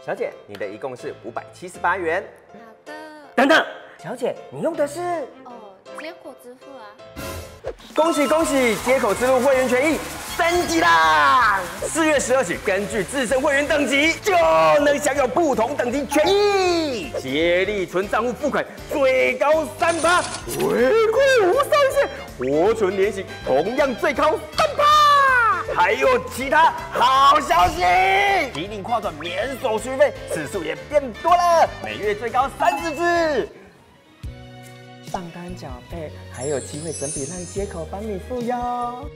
小姐，你的一共是578元。好的。等等，小姐，你用的是？接口支付啊。恭喜恭喜！接口支付会员权益升级啦！4月12起，根据自身会员等级，就能享有不同等级权益。接力存账户付款最高3%，回馈无上限，活存年息同样最高3%。还有其他好消息！提领跨转免手续费，次数也变多了，每月最高30次。上单缴费，还有机会整笔让接口帮你付哟！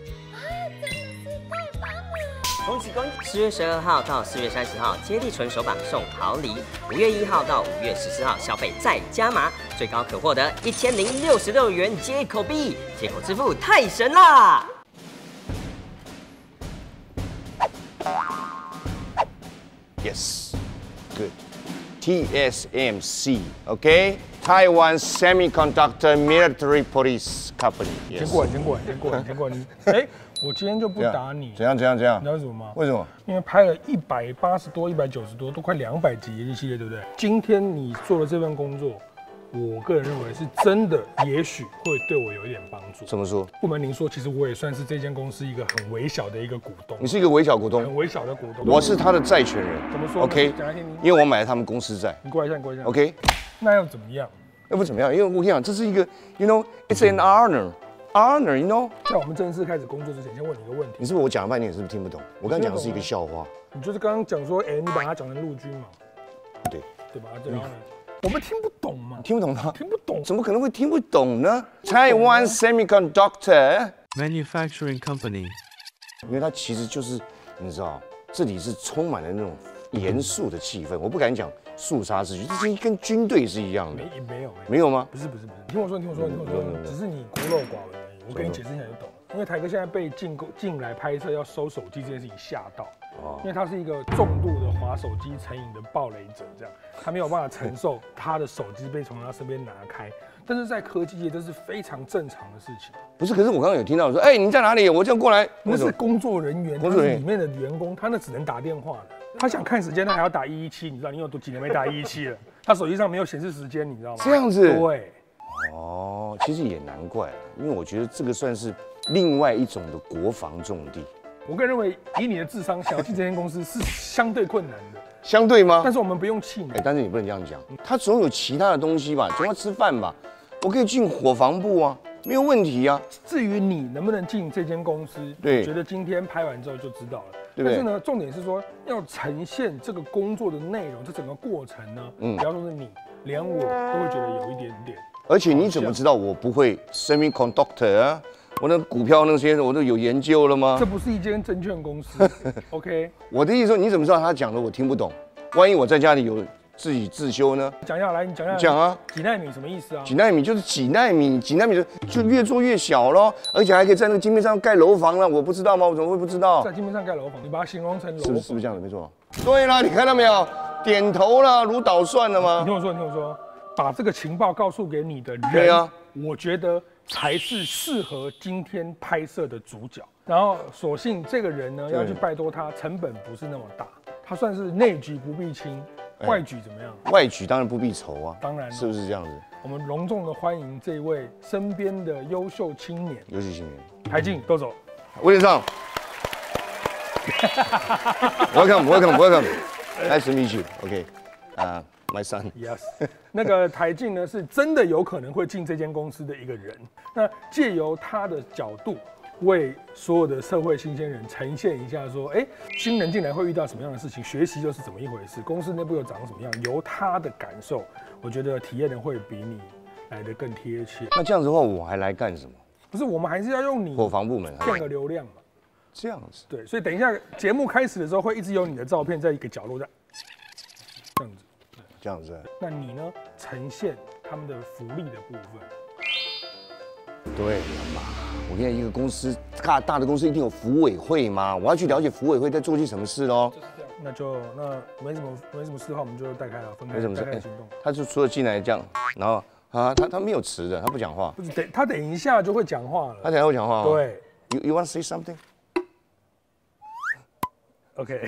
真的是太棒了！恭喜恭喜！ 4月12号到4月30号，接力存手绑送好礼；5月1号到5月14号，消费再加码，最高可获得1066元接口币，接口支付太神啦！ Yes, good. TSMC, okay? Taiwan Semiconductor Military Police Company. 先过来，你。哎，我今天就不打你。怎样？你知道为什么吗？为什么？因为拍了180多、190多，都快200集的系列，对不对？今天你做的这份工作，我个人认为是真的，也许会对我有一点帮助。怎么说？不瞒您说，其实我也算是这间公司一个很微小的一个股东。你是一个微小股东，很微小的股东。我是他的债权人。怎么说 ？OK， 讲来听听。因为我买了他们公司债。你过来一下。OK， 那要怎么样？要不怎么样？因为我跟你讲，这是一个 ，you know，it's an honor，you know。在我们正式开始工作之前，先问你一个问题。你是不是我讲了半天，你是不是听不懂？我刚讲的是一个笑话。你就是刚刚讲说，你把它讲成陆军嘛？对吧？然后呢？我们听不懂嘛？听不懂吗？听不懂，怎么可能会听不懂呢 ？Taiwan Semiconductor Manufacturing Company， 因为它其实就是，你知道，这里是充满了那种严肃的气氛。我不敢讲肃杀之举，这是跟军队是一样的。没有吗？不是，你听我说，只是你孤陋寡闻而已。我跟你解释一下就懂了。因为台哥现在被进来拍摄要收手机这件事情吓到。因为他是一个重度的滑手机成瘾的暴雷者，这样他没有办法承受他的手机被从他身边拿开。但是在科技界，这是非常正常的事情。不是，可是我刚刚有听到说，你在哪里？我这样过来。那是工作人员，他是里面的员工，他那只能打电话的。他想看时间，他还要打117，你知道你有几年没打117了？他手机上没有显示时间，你知道吗？这样子。对。其实也难怪，因为我觉得这个算是另外一种的国防重地。我个人认为，以你的智商，想要进这间公司是相对困难的。相对吗？但是我们不用气馁。但是你不能这样讲，他总有其他的东西吧，总要吃饭吧。我可以进伙房部啊，没有问题啊。至于你能不能进这间公司，对，我觉得今天拍完之后就知道了。对不对？但是呢，重点是说要呈现这个工作的内容，这整个过程呢，不要说是你，连我都会觉得有一点点。而且你怎么知道我不会 semiconductor 啊？我那股票那些我都有研究了吗？这不是一间证券公司，OK？ 我的意思说，你怎么知道他讲的我听不懂？万一我在家里有自己自修呢？讲一下，来，你讲一下。讲啊，几奈米什么意思啊？几奈米就是几奈米就越做越小咯，而且还可以在那个晶片上盖楼房了。我不知道吗？我怎么会不知道？在晶片上盖楼房，你把它形容成楼房，是不是这样的？没错。对啦，你看到没有？点头了，如捣蒜了吗？你听我说，把这个情报告诉给你的人，对啊，我觉得才是适合今天拍摄的主角。然后，所幸这个人呢，要去拜托他，成本不是那么大，他算是内举不避亲，外举怎么样？外举当然不必愁啊，当然，是不是这样子？我们隆重的欢迎这位身边的优秀青年，台静，都走，魏连上，welcome，nice to meet you，OK， my son，yes， 那个台静呢，是真的有可能会进这间公司的一个人。那借由他的角度，为所有的社会新鲜人呈现一下，说，新人进来会遇到什么样的事情，学习又是怎么一回事，公司内部又长什么样，由他的感受，我觉得体验的会比你来得更贴切。那这样子的话，我还来干什么？不是，我们还是要用你伙房部门骗个流量嘛。这样子。对，所以等一下节目开始的时候，会一直有你的照片在一个角落这样子。这样子。那你呢？呈现他们的福利的部分。对了嘛，我跟你讲，一个公司大的公司一定有服委会嘛，我要去了解服委会在做些什么事咯。就是这样，那没什么事的话，我们就带开了，分开。没什么事，行动。他就除了进来这样，然后他没有迟的，他不讲话。不是他等一下就会讲话了。他等一下会讲话。对。You want to say something? OK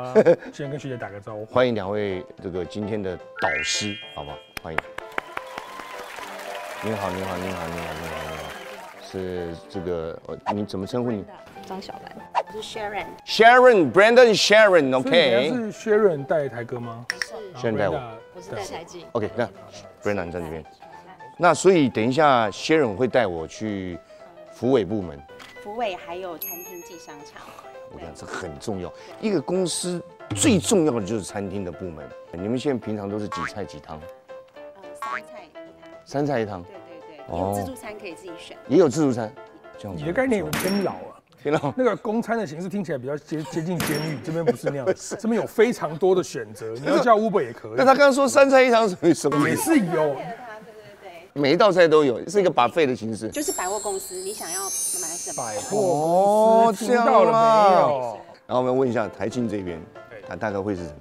啊，先跟学姐打个招呼。欢迎2位这个今天的导师，好不好？欢迎。您好，是这个你怎么称呼你？张小兰，我是 Sharon。Sharon，Brandon Sharon，OK。所以你是 Sharon 带台歌吗？是， Sharon 带我。我是带台记。OK， 那 Brandon 在这边。那所以等一下 Sharon 会带我去福委部门。福委还有餐厅暨商场。我讲这很重要，一个公司最重要的就是餐厅的部门。你们现在平常都是几菜几汤？3菜1汤。对，有自助餐可以自己选。也有自助餐，这样子。你的概念有偏老啊。偏老。那个公餐的形式听起来比较接近监狱，这边不是那样，这边有非常多的选择，你要叫 Uber 也可以。那他刚刚说3菜1汤什么？也是有。每一道菜都有，是一个buffet的形式。就是百货公司，你想要买什么？百货公司听到了没有？然后我们问一下台庆这边，它大概会是什么？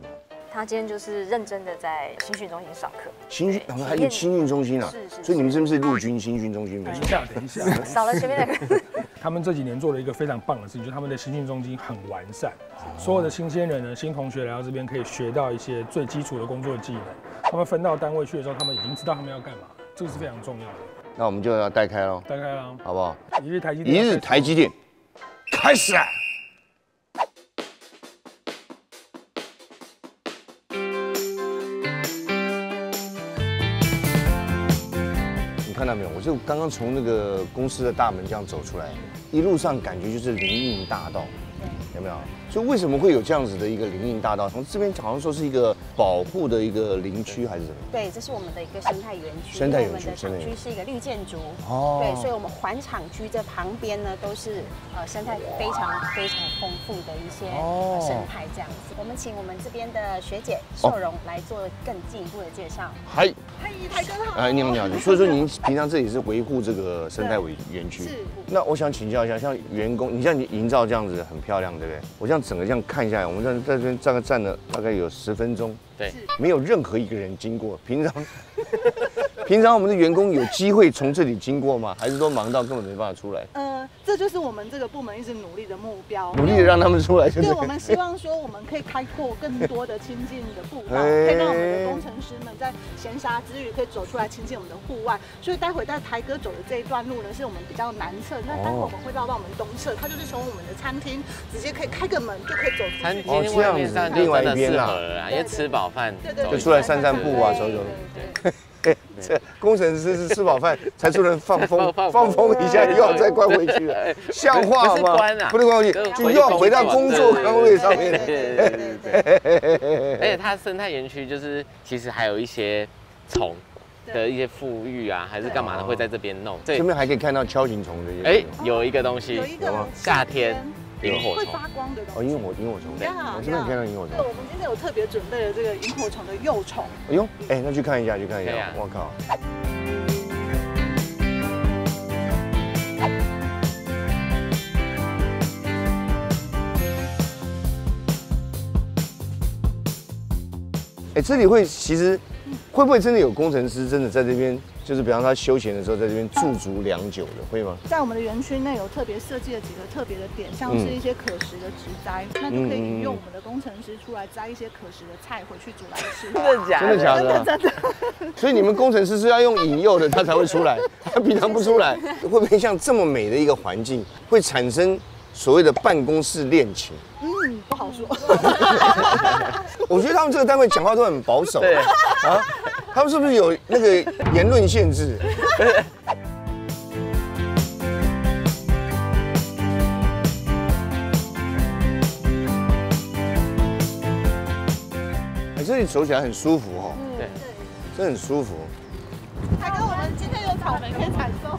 他今天就是认真的在新训中心上课。新训，还有新训中心啊？是。所以你们是不是陆军新训中心？等一下，少了前面那个。他们这几年做了一个非常棒的事情，就是他们的新训中心很完善，所有的新鲜人呢、新同学来到这边可以学到一些最基础的工作技能。他们分到单位去的时候，他们已经知道他们要干嘛，这个是非常重要的。那我们就要带开喽，带开了，好不好？一日台积电，一日台积电，开始啊！你看到没有？我就刚刚从那个公司的大门这样走出来，一路上感觉就是林荫大道，有没有？所以为什么会有这样子的一个林荫大道？从这边好像说是一个保护的一个林区还是什么？对，这是我们的一个生态园区。生态园区，我们的厂区是一个绿建筑。哦。对，所以我们环厂区这旁边呢都是生态非常丰富的一些生态这样子。我们请我们这边的学姐秀荣来做更进一步的介绍。嗨，台哥好。哎，你好。所以说您平常这里是维护这个生态园区。是。那我想请教一下，像员工，你像你营造这样子很漂亮，对不对？我这样整个这样看下来，我们在这边大概站了大概有10分钟，对，没有任何一个人经过。平常我们的员工有机会从这里经过吗？还是都忙到根本没办法出来？这就是我们这个部门一直努力的目标，努力的让他们出来。对，我们希望说我们可以开拓更多的亲近的步道，可以让我们的工程师们在闲暇之余可以走出来亲近我们的户外。所以待会带台哥走的这一段路呢，是我们比较南侧。那待会我们会绕到我们东侧，它就是从我们的餐厅直接可以开个门就可以走出去。餐厅外面上另外一边啦，因为吃饱饭就出来散散步啊，走走。这工程师是吃饱饭才出来放风一下，又要再关回去了，像话吗？不能关回去，就又要回到工作岗位上面。而且它生态园区就是其实还有一些虫的一些富裕啊，还是干嘛的会在这边弄。这边还可以看到锹形虫的。哎，有一个东西，有吗？夏天。萤火虫会发光的东西。哦，萤火虫，对，我这边看到萤火虫。对，我们今天有特别准备了这个萤火虫的幼虫。哎呦，哎，那去看一下，我靠！哎，这里其实会不会真的有工程师真的在这边？就是比方他休闲的时候，在这边驻足良久的，会吗？在我们的园区内有特别设计了几个特别的点，像是一些可食的植栽，那就可以引用我们的工程师出来摘一些可食的菜回去煮来吃。真的假的？真的假的？真的。所以你们工程师是要用引诱的，他才会出来，他平常不出来。会不会像这么美的一个环境，会产生所谓的办公室恋情？不好说。我觉得他们这个单位讲话都很保守。对啊。他们是不是有那个言论限制？哎，这里走起来很舒服哦。对，这很舒服。台哥，我们今天有草莓可以采收。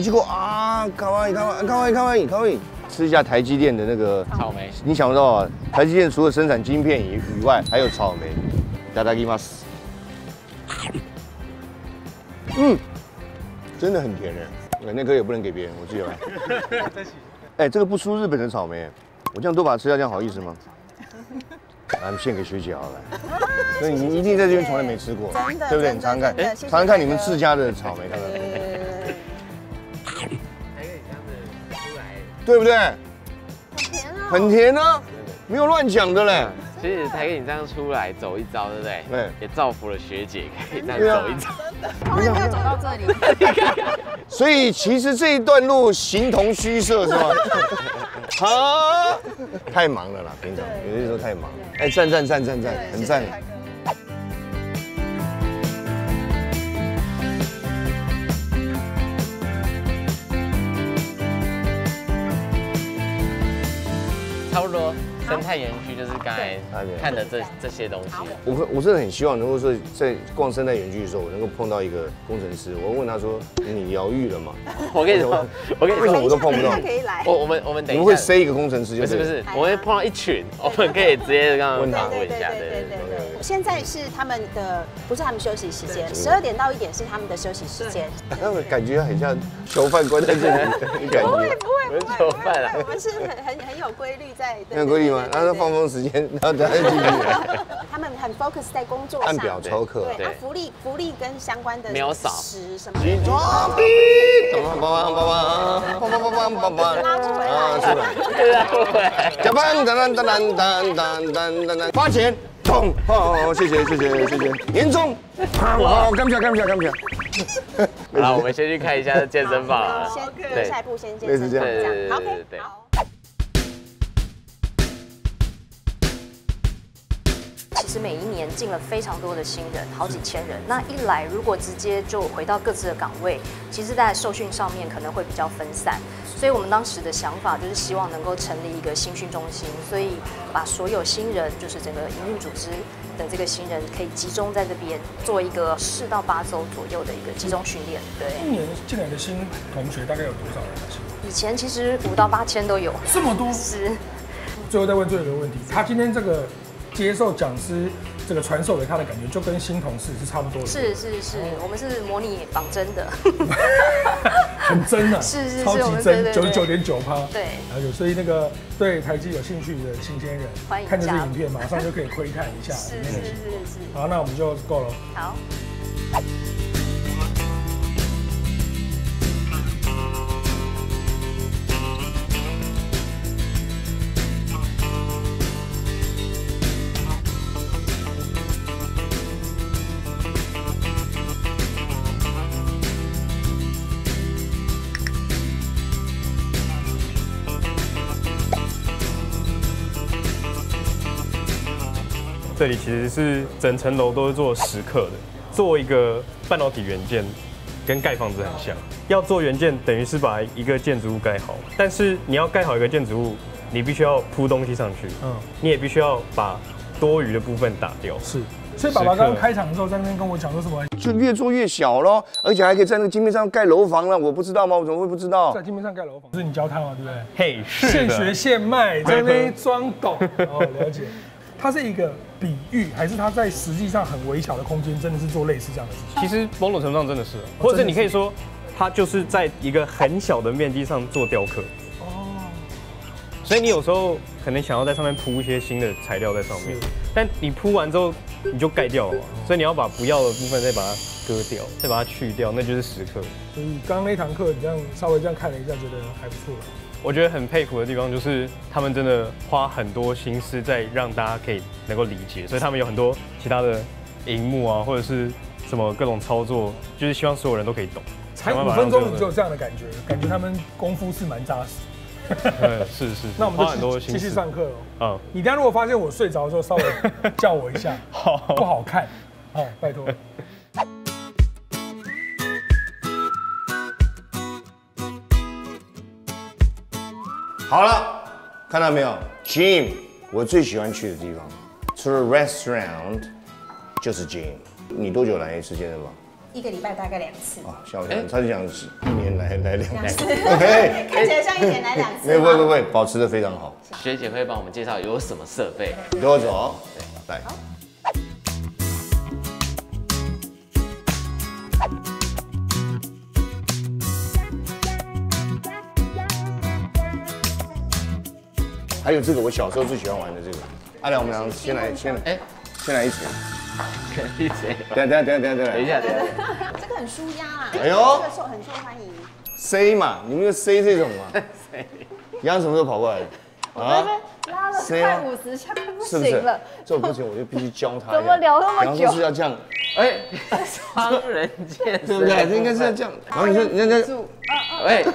结果啊，卡哇伊，吃一下台积电的那个草莓。你想不到啊，台积电除了生产晶片以外，还有草莓。いただきます。真的很甜哎，那颗也不能给别人，我自己来。哎，这个不输日本的草莓，我这样都把它吃掉，这样好意思吗？咱们献给学姐好了。所以你一定在这边从来没吃过，对不对？你尝尝看，尝尝看你们自家的草莓，看看。对不对？甜啊，很甜啊，没有乱讲的嘞。真其实台哥你这样出来走一遭，对不对？对，也造福了学姐，可以这样走一遭。从来没有走到这里。所以其实这一段路形同虚设是吗？啊，太忙了啦，平常有些时候太忙。哎，赞，很赞。差不多，生态园区就是刚才看的这些东西。我真的很希望能够说，在逛生态园区的时候，我能够碰到一个工程师，我问他说：“你疗愈了吗？”我跟你说，为什么我都碰不到？可以来。我们等一下，你们会塞一个工程师？不是，我会碰到一群，我们可以直接刚刚问一下。对。现在是他们的，不是他们休息时间，12点到1点是他们的休息时间。他们感觉很像囚犯关在这里，感觉不会，囚犯啊。我们是很有规律在。很有规律吗？然后放风时间，然后再进去。他们很 focus 在工作上，按表操课。对，福利跟相关的没有少什么。抓逼！拉不回来。出来。加班，当，花钱。痛，好，谢谢，严重，好，干不下。好，我们先去看一下健身房了。对，下一步先健身房，这样。对。其实每一年进了非常多的新人，好几千人。那一来，如果直接就回到各自的岗位，其实在受训上面可能会比较分散。所以我们当时的想法就是希望能够成立一个新训中心，所以把所有新人，就是整个营运组织的这个新人，可以集中在这边做一个4到8周左右的一个集中训练。对，一年进来的新同学大概有多少人？以前其实5到8千都有，这么多。是。最后再问最后一个问题，他今天这个接受讲师这个传授给他的感觉，就跟新同事是差不多的。是，我们是模拟仿真的，很真啊，是超级真，99.9%。对，然后所以那个对台积有兴趣的新鲜人，欢迎看这支影片，马上就可以窥探一下。是。好，那我们就够了。好。这里其实是整层楼都是做蚀刻的，做一个半导体元件，跟盖房子很像。要做元件，等于是把一个建筑物盖好，但是你要盖好一个建筑物，你必须要铺东西上去，你也必须要把多余的部分打掉。是，所以爸爸刚刚开场的时候在那边跟我讲说什么？就越做越小咯，而且还可以在那个晶片上盖楼房了，我不知道吗？我怎么会不知道？在晶片上盖楼房，是你教他嘛，对不对？嘿，现学现卖，在那边装懂。哦，了解。它是一个比喻，还是它在实际上很微小的空间，真的是做类似这样的事情？其实某种程度上真的是，或者你可以说，它就是在一个很小的面积上做雕刻。哦。所以你有时候可能想要在上面铺一些新的材料在上面，但你铺完之后你就盖掉了嘛，所以你要把不要的部分再把它割掉，再把它去掉，那就是蚀刻。所以刚刚那堂课你这样稍微这样看了一下，觉得还不错。我觉得很佩服的地方就是他们真的花很多心思在让大家可以能够理解，所以他们有很多其他的荧幕啊，或者是什么各种操作，就是希望所有人都可以懂。才5分钟你就有这样的感觉，感觉他们功夫是蛮扎实。是。那我们就继续上课了。你等下如果发现我睡着的时候，稍微叫我一下，不好看。好，拜托。好了，看到没有 ？Gym， 我最喜欢去的地方，除了 restaurant 就是 gym。你多久来一次健身房？1个礼拜大概2次。啊，像我他就讲1年来2次。OK， 看起来像1年来2次。没有，不会，保持得非常好。学姐会帮我们介绍有什么设备。跟我走，来。还有这个，我小时候最喜欢玩的这个。阿良，我们俩先来一起。一起。等一下。这个很舒压啦。哎呦，这个很受欢迎。C 嘛，你们就 C 这种嘛。C。杨什么时候跑过来的？啊？拉了快50下，快不行了。这不行，我就必须教他。怎么聊那么久？比方说是要这样，哎，双人健身，对不对？这应该是要这样。然后你说，喂，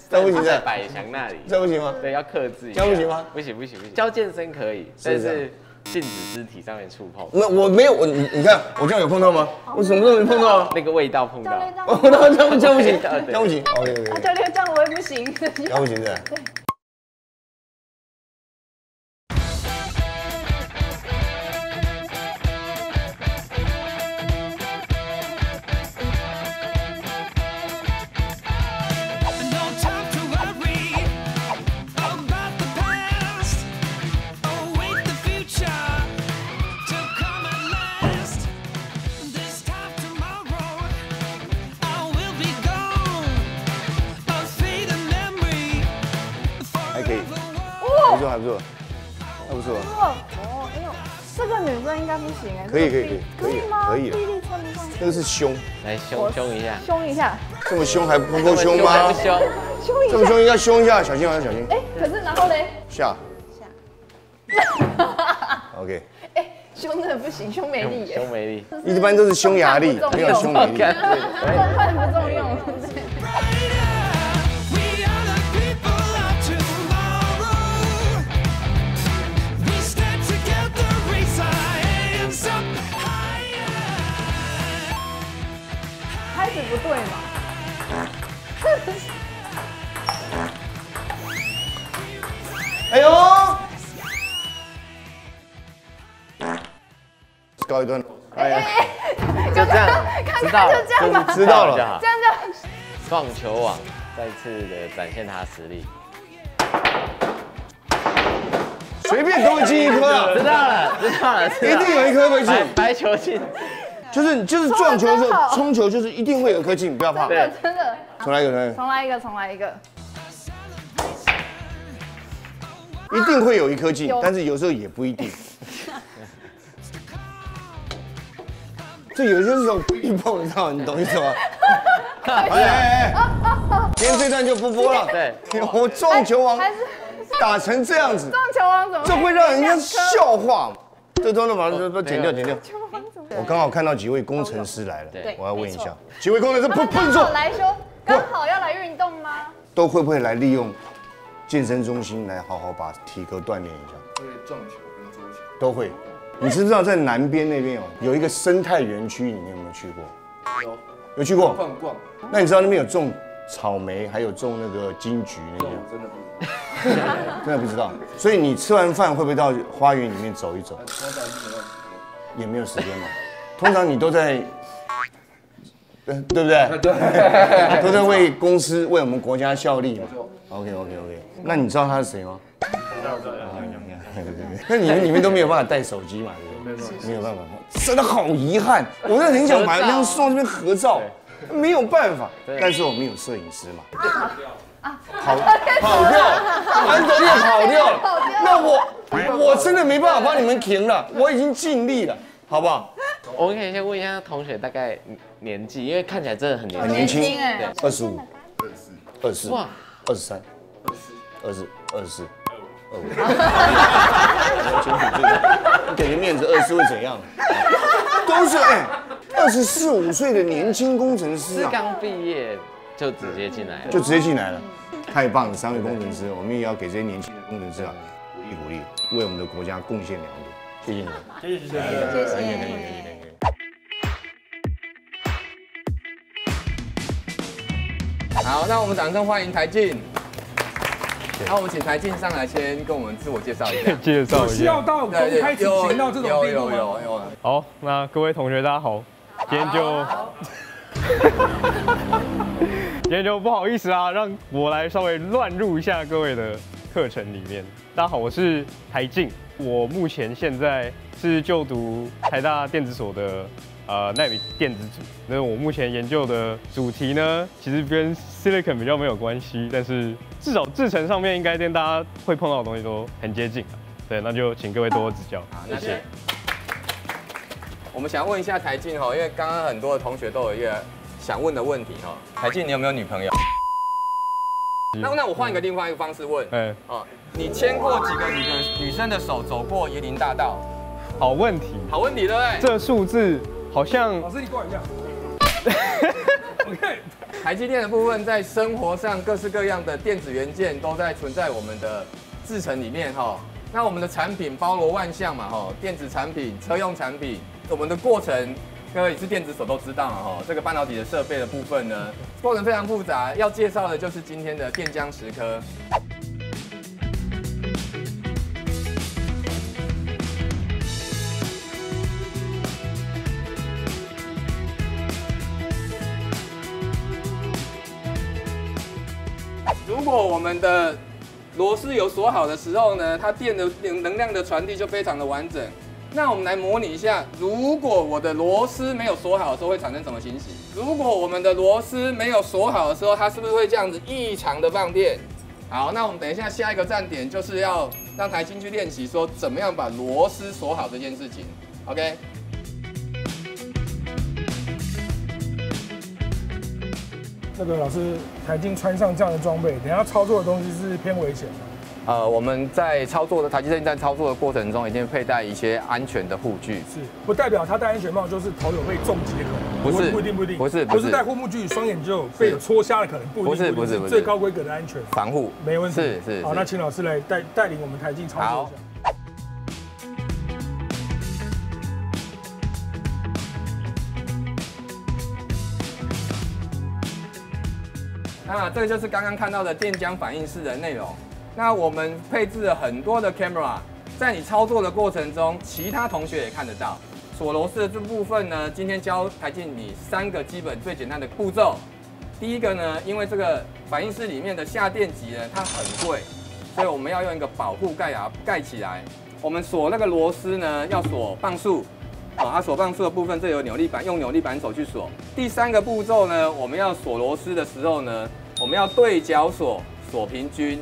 这不行的，百祥那里，这不行吗？对，要克制一下。这样不行吗？不行。教健身可以，但是禁止肢体上面触碰。我没有，你看我这样有碰到吗？我什么都没碰到。那个味道碰到。那这样不行，这样不行。OK。教练这样我也不行。这样不行的。还不错，还不错。哦，哎呦，这个女生应该不行哎。可以吗？可以。臂力穿得上。那个是胸，来凶一下。凶一下。这么凶还不够凶吗？凶一下。这么凶要凶一下，小心啊，小心。哎，可是然后嘞？下。OK。哎，凶真的不行，凶没力耶。凶没力。一般都是匈牙利，没有凶没力。快不重用。开始不对嘛？哎呦！高一段。哎，就这样，知道了就好。这样。棒球网再次的展现他的实力。随便都会进一颗啊！知道了，一定有一颗会进。白球进。就是撞球的时候，冲球就是一定会有一颗进，不要怕。对，真的。重来一个。一定会有一颗进，但是有时候也不一定。这有些时候一碰得到，你懂意思吗？今天这段就不播了。对，我撞球王打成这样子，撞球王怎么？这会让人家笑话。这都能把它剪掉。我刚好看到几位工程师来了，我要问一下，几位工程师碰撞来说，刚好要来运动吗？都会不会来利用健身中心来好好把体格锻炼一下？会撞球跟桌球都会。你知不知道在南边那边有一个生态园区，你有没有去过？有去过？逛。那你知道那边有种草莓，还有种那个金桔那些？真的不知道。真的不知道。所以你吃完饭会不会到花园里面走一走？也没有时间嘛。通常你都在，对不对？对。都在为公司、为我们国家效力嘛。OK。那你知道他是谁吗？那你们都没有办法带手机嘛？对不对？没有办法，真的好遗憾。我真的很想把人送到这边合照，没有办法。但是我们有摄影师嘛。跑掉，安德烈跑掉了。那我真的没办法帮你们停了，我已经尽力了，好不好？我们可以先问一下同学大概年纪，因为看起来真的很年轻，哎25、24、哇23、24、25。你给个面子，24会怎样？都是24、25岁的年轻工程师啊，刚毕业就直接进来了，太棒了！3位工程师，我们也要给这些年轻的工程师啊鼓励，为我们的国家贡献良多。谢谢你们，谢谢。好，那我们掌声欢迎台静。那我们请台静上来，先跟我们自我介绍一下。介绍一下。需要到公开执行到这种地步吗？有。好，那各位同学大家好，今天就不好意思啊，让我来稍微乱入一下各位的课程里面。大家好，我是台静，我目前现在是就读台大电子所的奈米电子组。那我目前研究的主题呢，其实跟 Silicon 比较没有关系，但是至少制程上面应该跟大家会碰到的东西都很接近。对，那就请各位多多指教，谢谢。我们想问一下台静哈，因为刚刚很多的同学都有一个想问的问题哈，台静你有没有女朋友？那我换一个另外一个方式问，你牵过几个女生的手走过椰林大道？好问题，好问题，对不对？这数字好像老师你过来一下。OK， 台积电的部分在生活上各式各样的电子元件都在存在我们的制程里面哈。那我们的产品包罗万象嘛哈，电子产品、车用产品，我们的过程。各位是电子手都知道了哈，这个半导体的设备的部分呢，过程非常复杂。要介绍的就是今天的电浆蚀刻。如果我们的螺丝有锁好的时候呢，它电的能量的传递就非常的完整。那我们来模拟一下，如果我的螺丝没有锁好的时候，会产生什么情形？如果我们的螺丝没有锁好的时候，它是不是会这样子异常的放电？好，那我们等一下下一个站点就是要让台晶去练习说怎么样把螺丝锁好这件事情。OK。那个老师，台晶穿上这样的装备，等一下操作的东西是偏危险的。我们在操作的台积电在操作的过程中，一定佩戴一些安全的护具。是，不代表他戴安全帽就是头有被重击的可能。不是，不一定，不一定。不是戴护目镜，双眼就有被戳瞎的可能。不是，最高规格的安全防护，没问题。是。好，那请老师来带领我们台晶操作一下。那这个就是刚刚看到的电浆反应式的内容。那我们配置了很多的 camera， 在你操作的过程中，其他同学也看得到。锁螺丝的这部分呢，今天教台晶你3个基本最简单的步骤。第一个呢，因为这个反应式里面的下电极呢，它很贵，所以我们要用一个保护盖牙盖起来。我们锁那个螺丝呢，要锁磅数。锁磅数的部分，这有扭力板，用扭力板手去锁。第3个步骤呢，我们要锁螺丝的时候呢，我们要对角锁，锁平均。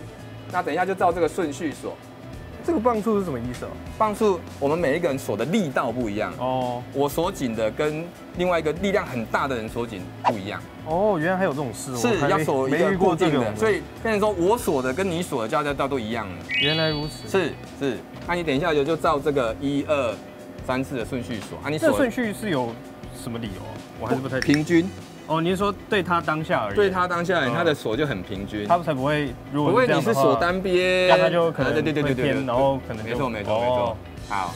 那等一下就照这个顺序锁。这个磅数是什么意思啊？磅数我们每一个人锁的力道不一样哦。我锁紧的跟另外一个力量很大的人锁紧不一样。哦，原来还有这种事，是要锁一个固定的，所以变成说我锁的跟你锁的交叉都一样了。原来如此。是。那你等一下就照这个1、2、3次的顺序锁啊。你这顺序是有什么理由？我还是不太平均。哦，你是说对它当下而已？对它当下而已，它的锁就很平均，它才不会。如果不会你是锁单边，那它就可能对，偏，然后可能没错。好。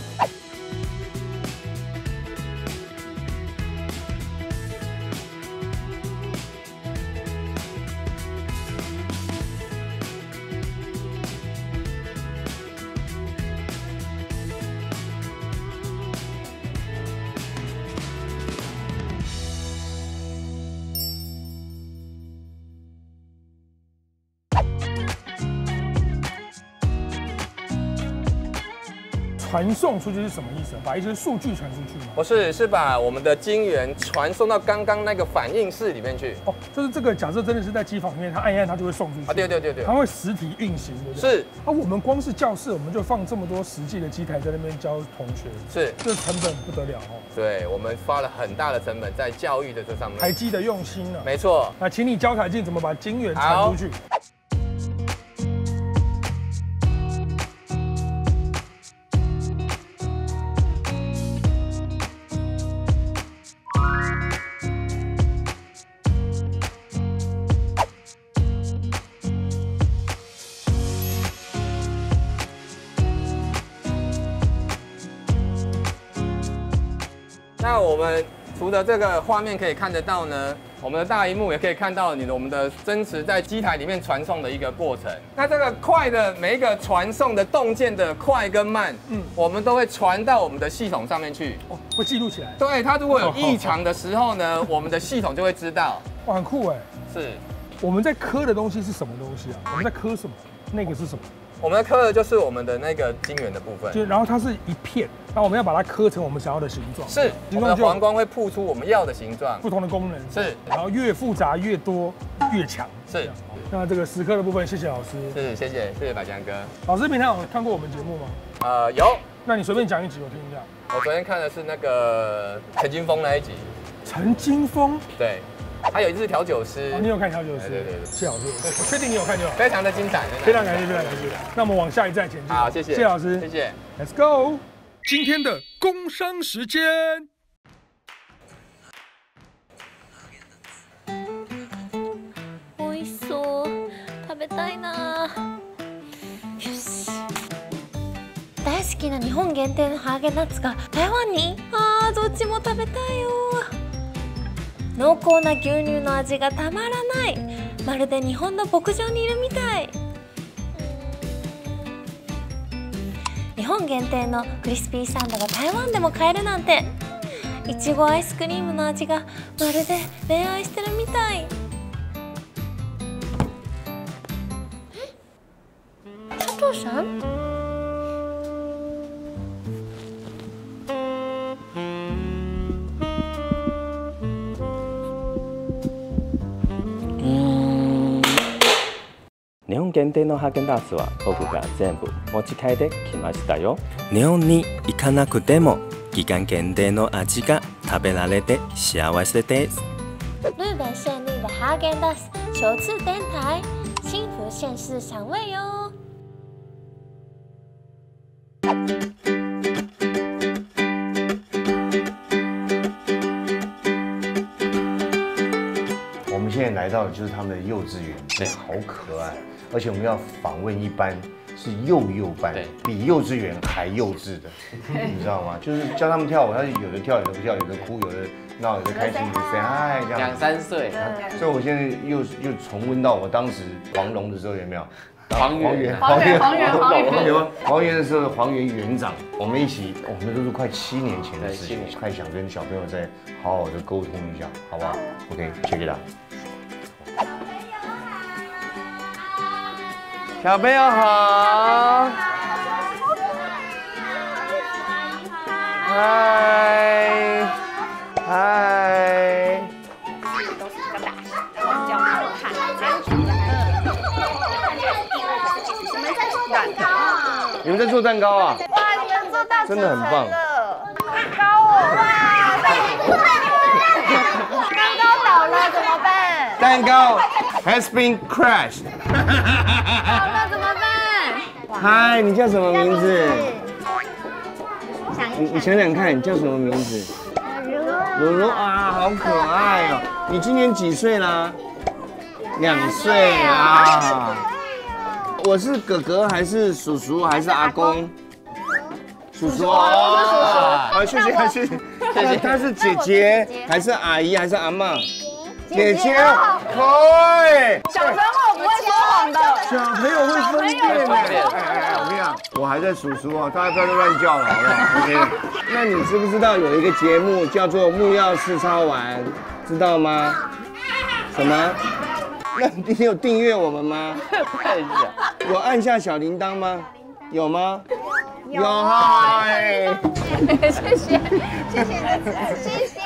传送出去是什么意思？把一些数据传出去吗？不是，是把我们的晶圆传送到刚刚那个反应室里面去。哦，就是这个假设真的是在机房里面，它按一按，它就会送出去。啊，对，它会实体运行，对不对？是。啊，我们光是教室，我们就放这么多实际的机台在那边教同学，是，这成本不得了哦。对，我们花了很大的成本在教育的这上面。台积的用心啊，没错。那请你教台积怎么把晶圆传出去。那我们除了这个画面可以看得到呢，我们的大萤幕也可以看到我们的真实在机台里面传送的一个过程。那这个快的每一个传送的动件的快跟慢，我们都会传到我们的系统上面去，会记录起来。对，它如果有异常的时候呢，我们的系统就会知道。哇，很酷哎！是。我们在刻的东西是什么东西啊？我们在刻什么？那个是什么？我们刻的就是我们的那个晶圆的部分，然后它是一片，那我们要把它刻成我们想要的形状。是，我们的黄光会曝出我们要的形状，不同的功能是，然后越复杂越多越强。是，那这个蚀刻的部分，谢谢老师。是，谢谢百江哥。老师平常有看过我们节目吗？有。那你随便讲一集，我听一下。我昨天看的是那个陈金峰那一集。陈金峰？对。还有日调酒师。你有看调酒师？对，谢老师，我确定你有看就好。非常的精彩，非常感谢，非常感谢。那我们往下一站前进。好，谢谢，谢老师，谢谢。 Let's go。今天的工商时间。美味しそう。食べたいな。よし。大好きな日本限定のハーゲンダッツが台湾に？どっちも食べたいよ。濃厚な牛乳の味がたまらない。まるで日本の牧場にいるみたい。日本限定のクリスピーサンドが台湾でも買えるなんて。いちごアイスクリームの味がまるで恋愛してるみたい。佐藤さん？日本限定のハーゲンダッツは僕が全部持ち帰ってきましたよ。日本に行かなくても期間限定の味が食べられて幸せです。日本限定的哈根达斯首次登台，幸福县市赏味哟。我们现在来到的就是他们的幼稚园，对，好可爱。而且我们要访问一班是幼班，比幼稚园还幼稚的，你知道吗？就是教他们跳舞，他有的跳，有的不跳，有的哭，有的闹，有的开心，有的 say hi 这样。2、3岁，所以我现在又重温到我当时黄龙的时候，有没有？黄源的时候的黄源园长，我们一起，我们都是快7年前的事情，快想跟小朋友再好好的沟通一下，好不好 ？OK， check it out。小朋友好，嗨，嗨。都是这个大小，然后比较好看，这样子。你们在做蛋糕啊？哇，你们做大真的很棒。蛋糕哦，哇，蛋糕倒了怎么办？蛋糕 has been crashed。倒了怎么办？嗨，你叫什么名字？你想想看，你叫什么名字？如如啊，好可爱哦！你今年几岁啦？2岁啊。我是哥哥还是叔叔还是阿公？叔叔哦，好，谢谢。她是姐姐还是阿姨还是阿嬷？姐姐，可爱。小朋友不会说谎的，小朋友会分辨的。哎，我跟你讲，我还在叔叔哦，大家不要再乱叫了，好不好 ？OK。那你知不知道有一个节目叫做《木曜4超玩》，知道吗？什么？那你有订阅我们吗？看一下。有按下小铃铛吗？有吗？有嗨！谢谢你的支持，谢谢。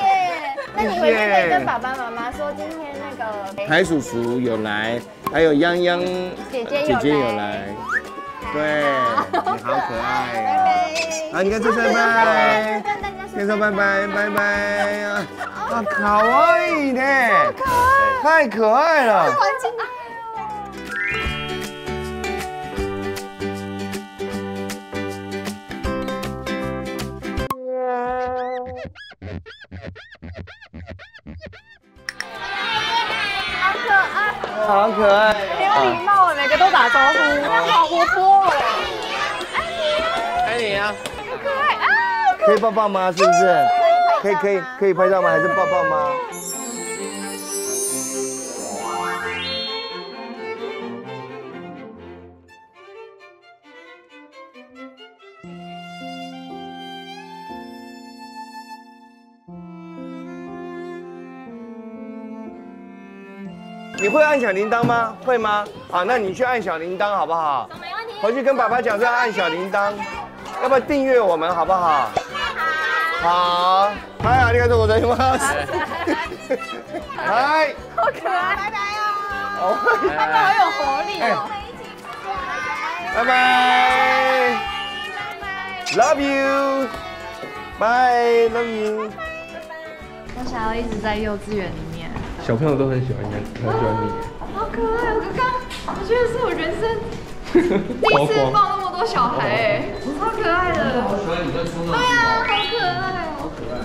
那你回去可以跟爸爸妈妈说，今天那个台叔叔有来，还有泱泱姐姐有来。对，你好可爱哦。好，你看这拜拜，先说拜拜啊！啊，卡哇伊呢，太可爱了。好可爱，很有礼貌哎，每个都打招呼，好活泼哦。爱你啊，好可爱啊！可以抱抱吗？是不是？可以拍照吗？还是抱抱吗？你会按小铃铛吗？会吗？好，那你去按小铃铛好不好？没问题。回去跟爸爸讲说要按小铃铛，要不要订阅我们好不好？好。嗨，ありがとうございます。嗨。好可爱，拜拜哦。他们好有活力哦。拜拜。Love you。Bye，love you。我想要一直在幼稚园里面。小朋友都很喜欢你。好可爱！我觉得是我人生第一次抱那么多小孩，哎，超可爱的。好喜欢你在冲浪。对啊，好可爱哦。好可爱。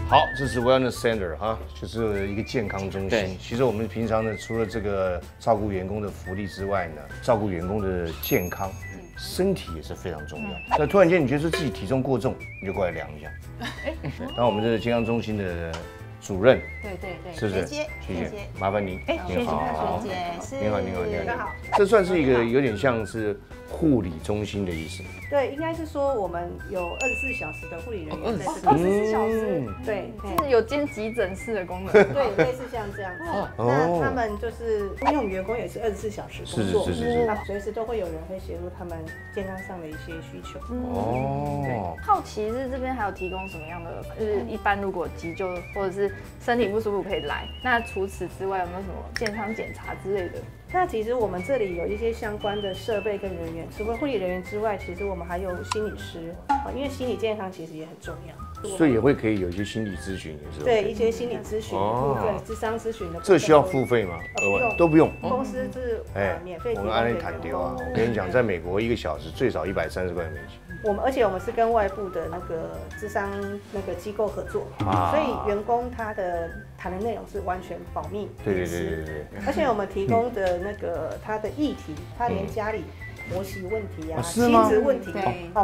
好，这是 Wellness Center 哈，就是一个健康中心。其实我们平常呢，除了这个照顾员工的福利之外呢，照顾员工的健康。身体也是非常重要。那突然间你觉得自己体重过重，你就过来量一下。然后我们这个健康中心的主任，对，是不是？学姐，麻烦您。学姐，您好。这算是一个有点像是护理中心的意思。对，应该是说我们有24小时的护理人员在这里。24小时，对，是有兼急诊室的功能。对，类似像这样子。那他们就是因为我们员工也是24小时工作，是，随时都会有人会协助他们健康上的一些需求。哦，好奇是这边还有提供什么样的？就是一般如果急救或者是身体不舒服可以来。那除此之外有没有什么健康检查之类的？那其实我们这里有一些相关的设备跟人员，除了护理人员之外，其实我们还有心理师，因为心理健康其实也很重要，所以也会可以有一些心理咨询，也是对一些心理咨询的部分、諮商咨询的部分。这需要付费吗？都不用，公司是免费提供。我们安利谈丢啊！我跟你讲，在美国1个小时最少130块美金。而且我们是跟外部的那个諮商那个机构合作，所以员工他的谈的内容是完全保密。对。而且我们提供的那个他的议题，他连家里婆媳问题啊、亲子问题、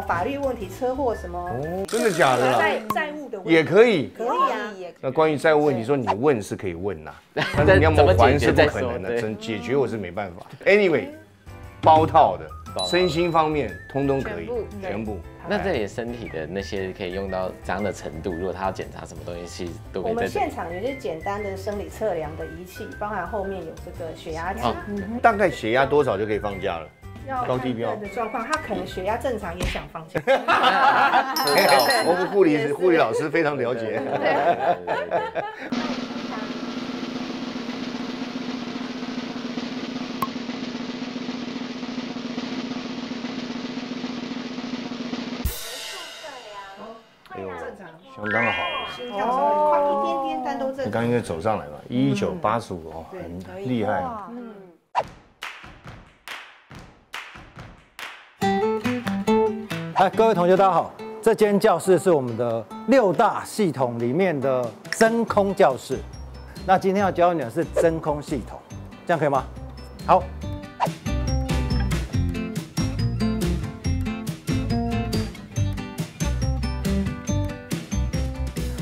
法律问题、车祸什么，真的假的？债务的问题也可以。可以啊。那关于债务问题，说你问是可以问呐，但是你要么还是不可能的，真解决我是没办法。Anyway， 包套的。身心方面通通可以，全部。那这里身体的那些可以用到怎样的程度？如果他要检查什么东西，都可以在这里。我们现场有些简单的生理测量的仪器，包含后面有这个血压计。大概血压多少就可以放假了？高低标的状况，他可能血压正常也想放假。我们护理老师非常了解。相当好，心跳稍微快一点点，但都正常。你刚应该走上来嘛，1985哦，很厉害。各位同学大家好，这间教室是我们的6大系统里面的真空教室。那今天要教你的是真空系统，这样可以吗？好。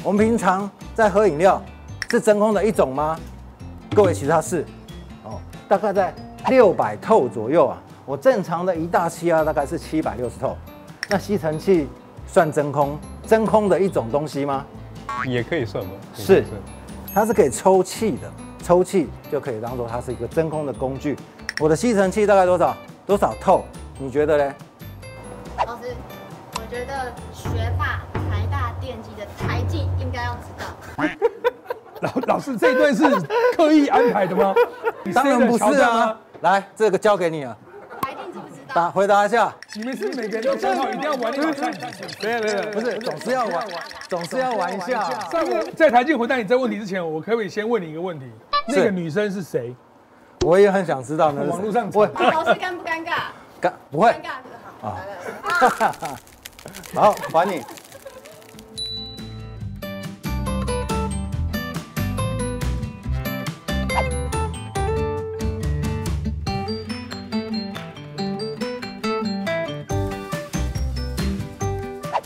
我们平常在喝饮料，是真空的一种吗？各位，其实它是，大概在600透左右啊。我正常的1大气压大概是760透。那吸尘器算真空的一种东西吗？也可以算吧。是，它是可以抽气的，抽气就可以当做它是一个真空的工具。我的吸尘器大概多少透？你觉得嘞？老师，我觉得学霸台大电机的台技应该要知道。老师，这一段是刻意安排的吗？当然不是啊。来，这个交给你了。台电知不知道？回答一下。你们是每个人都讲好一定要玩挑战？没有，不是，总是要玩一下。在台电回答你这个问题之前，我可不可以先问你一个问题？那个女生是谁？我也很想知道呢。网络上问。老师尴不尴尬？不会。尴尬就好。好，还你。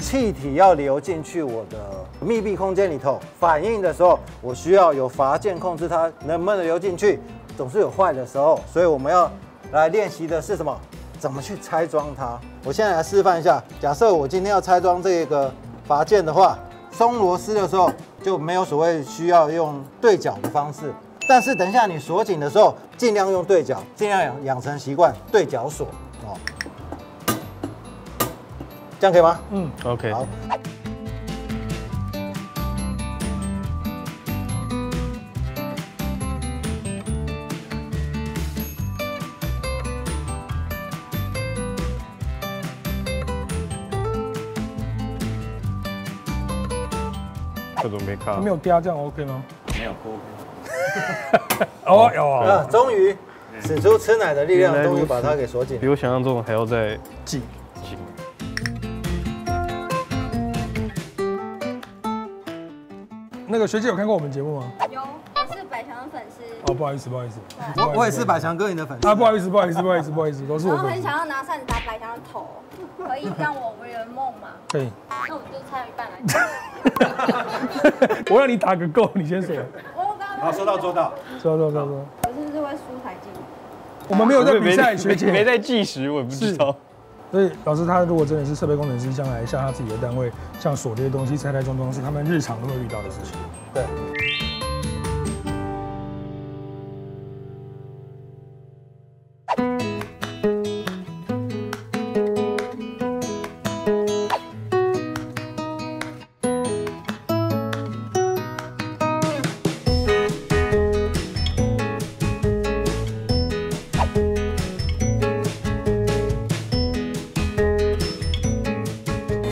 气体要流进去我的密闭空间里头，反应的时候，我需要有阀键控制它能不能流进去，总是有坏的时候，所以我们要来练习的是什么？怎么去拆装它？我现在来示范一下。假设我今天要拆装这个阀键的话，松螺丝的时候就没有所谓需要用对角的方式，但是等一下你锁紧的时候，尽量用对角，尽量养成习惯对角锁哦。这样可以吗？OK。好。要准备卡。没有嗲这样 OK 吗？没有不 OK。哦有啊，终于使出吃奶的力量，终于把它给锁紧。比我想象中还要再紧。那个学姐有看过我们节目吗？有，我是百强的粉丝。哦，不好意思，不好意思。我也是百强哥你的粉丝啊，不好意思，不好意思，不好意思，不好意思，都是我然后粉丝。很想要拿扇子打百强的头，可以让我圆梦吗？可以。那我们就参与一半来。我让你打个够，你先说。好，说到做到。说到。我是不是会输台积？我们没有在比赛，学姐没在计时，我也不知道。所以老师他如果真的是设备工程师，将来像他自己的单位，像锁这些东西、拆装是他们日常都会遇到的事情。对。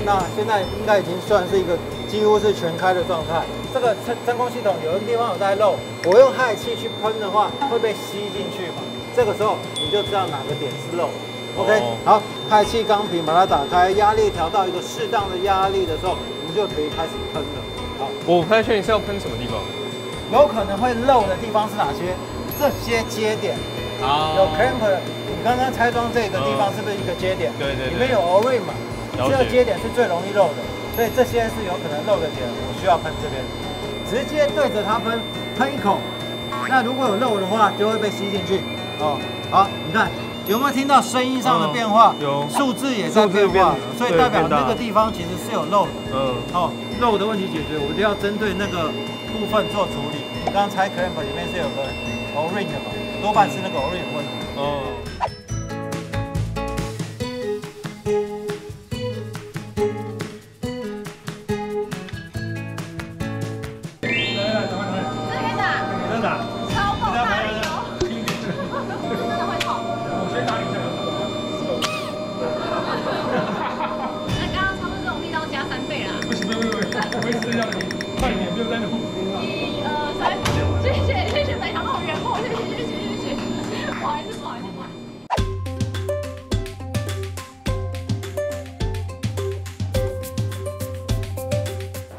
那现在应该已经算是一个几乎是全开的状态。这个真空系统有一个地方有在漏，我用氦气去喷的话会被吸进去嘛？这个时候你就知道哪个点是漏。OK， 好，氦气钢瓶把它打开，压力调到一个适当的压力的时候，我们就可以开始喷了。好，我不太确定是要喷什么地方。有可能会漏的地方是哪些？这些接点。有 clamp， 你刚刚拆装这个地方是不是一个接点？对。里面有 O-ring 嘛？这个接点是最容易漏的，所以这些是有可能漏的点，我需要喷这边，直接对着它喷一口。那如果有漏的话，就会被吸进去。哦，好，你看有没有听到声音上的变化？有，数字也在变化，所以代表那个地方其实是有漏的。哦，漏的问题解决，我就要针对那个部分做处理。你刚刚拆 clamp 里面是有个 O-ring 的嘛，多半是那个 O-ring 的问题。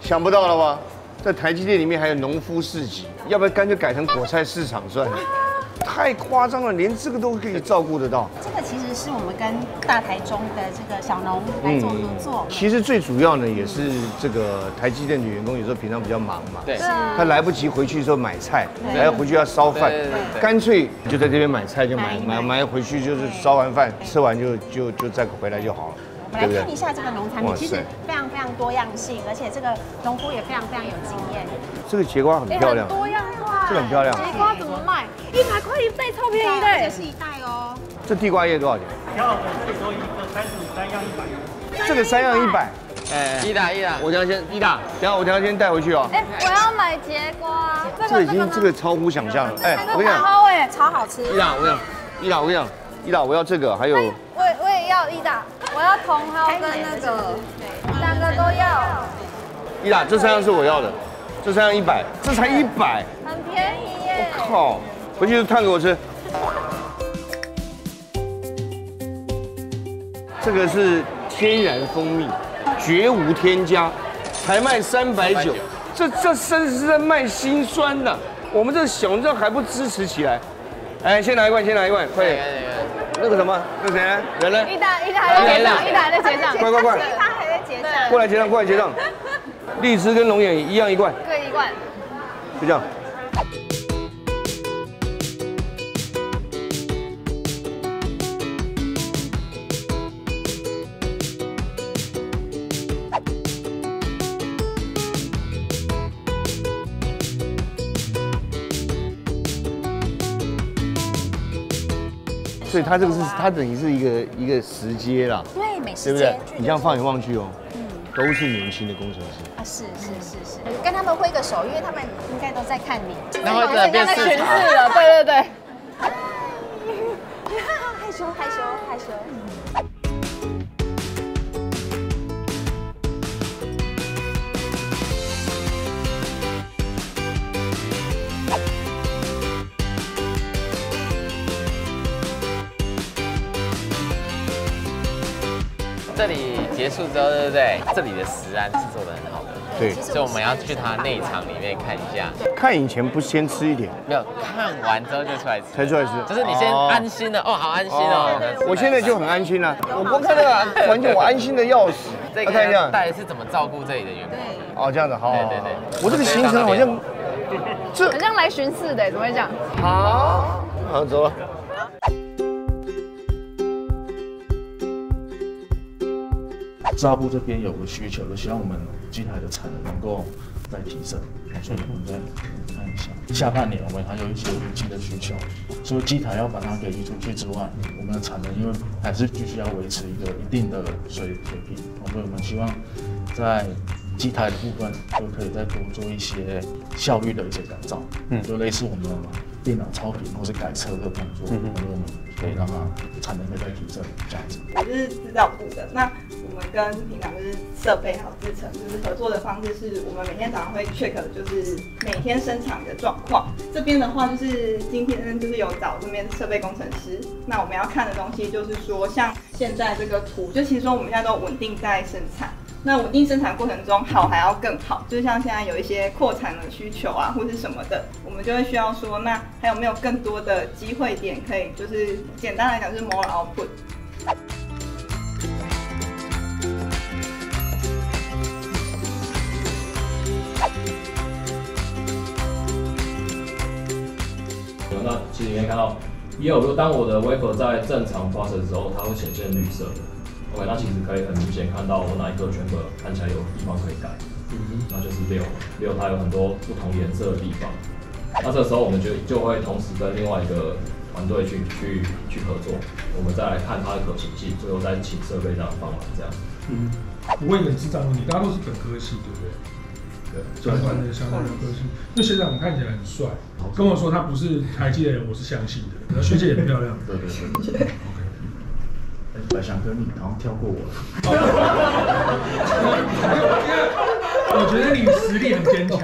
想不到了吧？在台积电里面还有农夫市集，要不要干脆改成果菜市场算了？太夸张了，连这个都可以照顾得到。这个其实是我们跟大台中的这个小农来做合作。其实最主要呢，也是这个台积电的员工有时候平常比较忙嘛，对，他来不及回去的时候买菜，还要回去要烧饭，干脆就在这边买菜就买回去，就是烧完饭吃完就再回来就好了。我们来看一下这个农产品，其实非常多样性，而且这个农夫也非常有经验。这个节瓜很漂亮，多样化，这个很漂亮。节瓜怎么卖？100块一袋，超便宜的。这是一袋哦。这地瓜叶多少钱？挑好的这里都一个35，3样100。这个3样100。哎，一打，我等下先我等下先带回去哦。哎，我要买节瓜。这个超乎想象了。哎，我跟你讲，超好吃。伊达，我跟你讲，我要这个，还有。我也要伊达，我要茼蒿跟那个，2个都要。伊达，这3样是我要的，这3样100，这才100，很便宜耶！我靠，回去就烫给我吃。这个是天然蜂蜜，绝无添加，才卖390，这真是在卖辛酸的。我们这小农这还不支持起来？哎，先拿一罐，快点。那个什么，那谁呢？人呢？伊达还在结账，伊达还在结账。快！他还在结账。过来结账。荔枝跟龙眼一样1罐。各1罐。就这样。所以它这个它等于是一个时阶啦，对，美食对不对？你这样放眼望去哦，都是年轻的工程师啊，是，跟他们挥个手，因为他们应该都在看你。那会在变群视了，对。害羞。这里结束之后，对不对？这里的食安是做得很好的。对，所以我们要去它内场里面看一下。看以前不先吃一点？没有，看完之后就出来吃。才出来吃。就是你先安心的哦，好安心哦。我现在就很安心了，我光看那个环境，我安心的要死。这个看一下，大家是怎么照顾这里的员工？哦，这样子，好。对。我这个行程好像，很像来巡视的，怎么会讲？好，走了。纱布这边有个需求，就希望我们机台的产能能够再提升，所以我们再看一下下半年我们还有一些预计的需求，除了机台要把它给移出去之外，我们的产能因为还是继续要维持一个一定的水平，所以我们希望在机台的部分就可以再多做一些效率的一些改造，就类似我们电脑超频或是改车的动作，我们可以让它产能可以再提升这样子。我是制造部的，那我们跟平常就是设备还有制程就是合作的方式是，我们每天早上会 check 就是每天生产的状况。这边的话就是今天就是有找这边设备工程师，那我们要看的东西就是说，像现在这个图，就其实说我们现在都稳定在生产。那稳定生产过程中好还要更好，就像现在有一些扩产的需求啊，或是什么的，我们就会需要说，那还有没有更多的机会点可以，就是简单来讲就是 more output。那其实你可以看到，当我的 wafer 在正常 process 的时候，它会显现绿色的。OK， 那其实可以很明显看到我哪一个 chamber 看起来有地方可以改，那就是6，它有很多不同颜色的地方。那这时候我们就会同时跟另外一个团队去合作，我们再来看它的可行性，最后再请设备这样帮忙这样。我问一个智障问题，大家都是本科系，对不对？对，相关的科系。那学长看起来很帅，跟我说他不是台积的人，我是相信的。然后学姐也漂亮。对。本来想跟你，然后跳过我了。我觉得你实力很坚强，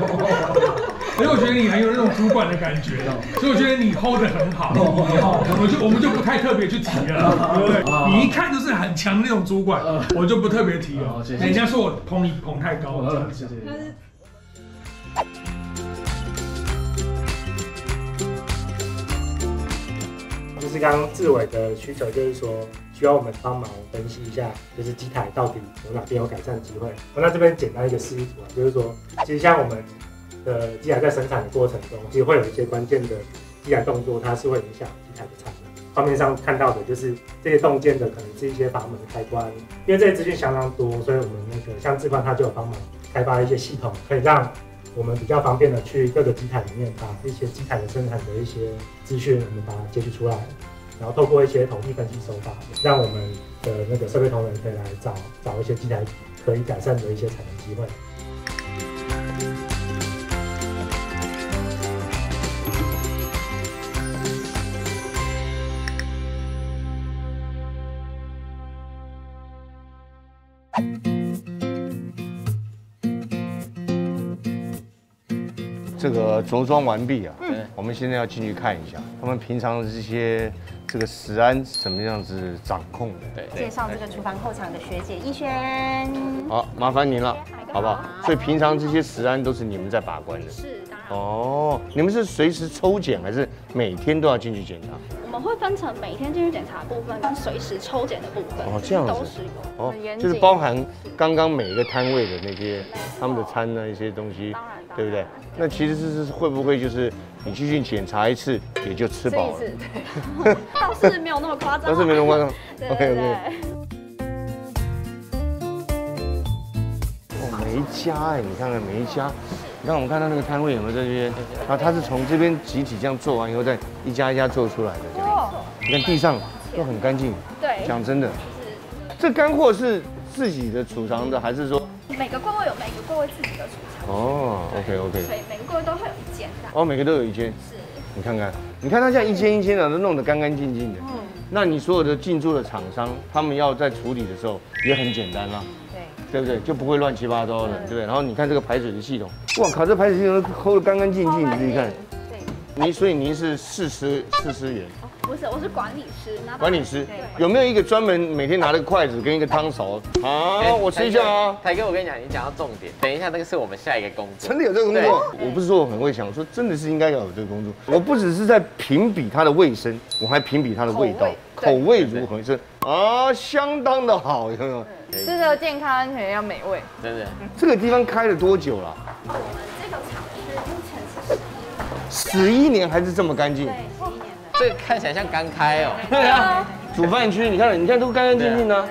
所以我觉得你很有那种主管的感觉，所以我觉得你 hold 得很好。我们就不太特别去提了，对不对？你一看就是很强的那种主管，我就不特别提了。人家说我捧你捧太高了，谢谢。就是刚刚志伟的需求，就是说需要我们帮忙分析一下，就是机台到底有哪边有改善的机会。那这边简单一个示意图啊，就是说，其实像我们的机台在生产的过程中，其实会有一些关键的机台动作，它是会影响机台的产能。画面上看到的就是这些动件的可能是一些阀门的开关，因为这些资讯相当多，所以我们那个像志宽他就有帮忙开发一些系统，可以让我们比较方便的去各个机台里面把一些机台的生产的一些资讯，我们把它截取出来，然后透过一些统计分析手法，让我们的那个设备同仁可以来找一些机台可以改善的一些产能机会。这个着装完毕啊，我们现在要进去看一下，他们平常的这个食安什么样子掌控的。对，介绍这个厨房后场的学姐逸轩。好，麻烦您了，好不好？所以平常这些食安都是你们在把关的。是，当然。哦，你们是随时抽检，还是每天都要进去检查？我们会分成每天进去检查的部分跟随时抽检的部分。哦，这样子。都是有。哦，就是包含刚刚每一个摊位的那些他们的餐呢一些东西，对不对？那其实是会不会就是你继续检查一次也就吃饱了？对，倒是没有那么夸张。倒是没那么夸张。OK。哦，每一家哎，你看看每一家，你看我们看到那个摊位有没有在这边？然后他是从这边集体这样做完以后，再一家一家做出来的这样。你看地上都很干净。对。讲真的，这干货是自己的储藏的，还是说？每个柜位有每个柜位自己的储藏。哦 ，OK， 所以每个柜位都会有一间的。哦，每个都有一间。是。你看看，你看它像一间一间的都弄得干干净净的。那你所有的进驻的厂商，他们要在处理的时候也很简单啦。对不对？就不会乱七八糟的，对不对？然后你看这个排水的系统，哇靠，这排水系统抠得干干净净，你自己看。所以您是试吃员。不是，我是管理师。管理师有没有一个专门每天拿了个筷子跟一个汤勺？好，我吃一下啊。台哥，我跟你讲，你讲到重点，等一下那个是我们下一个工作。真的有这个工作？我不是说我很会想，说真的是应该要有这个工作。我不只是在评比它的卫生，我还评比它的味道，口味如何？是啊，相当的好，有没有？吃的健康、安全要美味。真的。这个地方开了多久了？我们这个厂是目前是11年还是这么干净？对，11年了。这个看起来像刚开哦。对啊，煮饭区你看都干干净净的。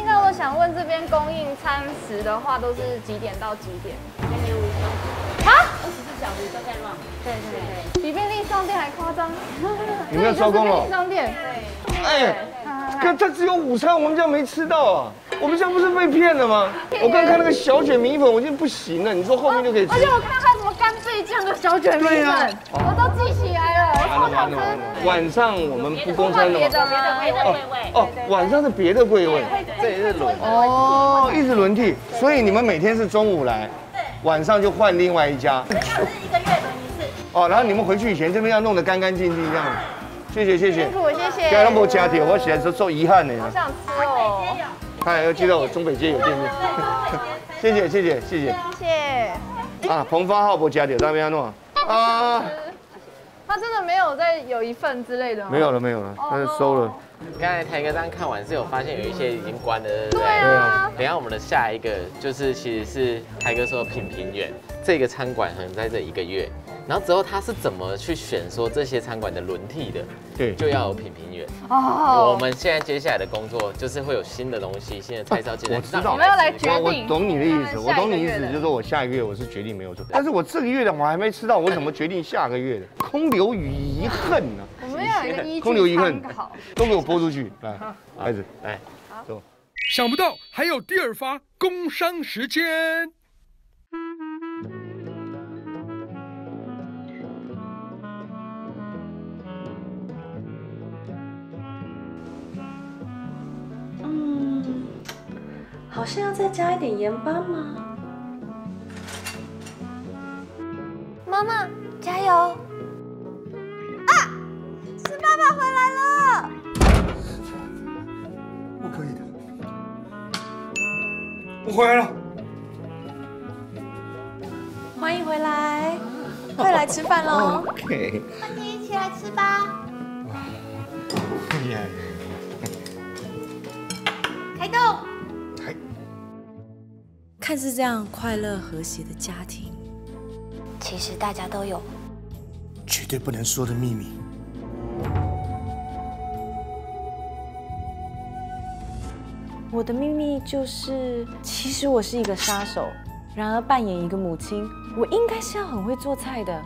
那我想问这边供应餐食的话，都是几点到几点？6点5分。啊？24小时都在乱。对，比便利商店还夸张。你们要收工了？便利商店。对。哎，可它只有午餐，我们家没吃到啊！我们家不是被骗了吗？我刚看那个小卷米粉，我已经不行了。你说后面就可以吃。而且我看它什么干贝酱的小卷米粉，我都记起来了，超想吃。晚上我们不供餐的吗？别的柜位。哦，晚上是别的柜位。这也是轮哦，一直轮替，所以你们每天是中午来，晚上就换另外一家。是1个月轮一次。哦，然后你们回去以前这边要弄得干干净净这样。谢谢。辛苦，谢谢。刚刚没加点，我起来的时候受遗憾呢。好想吃哦。看，要记得我中北街有店面。谢谢。谢谢。啊，彭发号不加点，那边要弄啊。他真的没有再有一份之类的吗？没有了，他是收了。刚才台哥这样看完是有发现有一些已经关了，对不对？对啊。等一下我们的下一个就是其实是台哥说品评员，这个餐馆可能在这1个月，然后之后他是怎么去选说这些餐馆的轮替的？对，就要有品评员。哦。我们现在接下来的工作就是会有新的东西，新的菜色进来。我知道，我们要来决定。我懂你的意思，就是说我下一个月我是决定没有做，但是我这个月的我还没吃到，我怎么决定下个月的？空留遗恨呢？我们要有一个依据空留遗恨参考，都给我播出去，来，孩子，来，走。想不到还有第2发工商时间。好像要再加一点盐巴吗？妈妈，加油！啊，是爸爸回来了。不可以的，我回来了。欢迎回来，快来吃饭喽。OK。那你一起来吃吧。耶。开动。看似这样快乐和谐的家庭，其实大家都有绝对不能说的秘密。我的秘密就是，其实我是一个杀手。然而扮演一个母亲，我应该是要很会做菜的，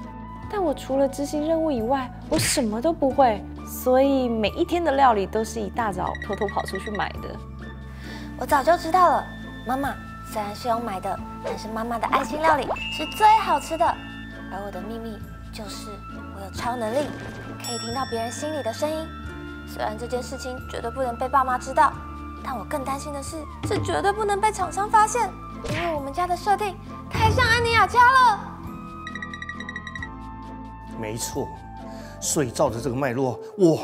但我除了执行任务以外，我什么都不会。所以每一天的料理都是一大早偷偷跑出去买的。我早就知道了，妈妈。虽然是用买的，但是妈妈的爱心料理是最好吃的。而我的秘密就是我有超能力，可以听到别人心里的声音。虽然这件事情绝对不能被爸妈知道，但我更担心的是绝对不能被厂商发现，因为我们家的设定太像安妮亚家了。没错，所以照着这个脉络，我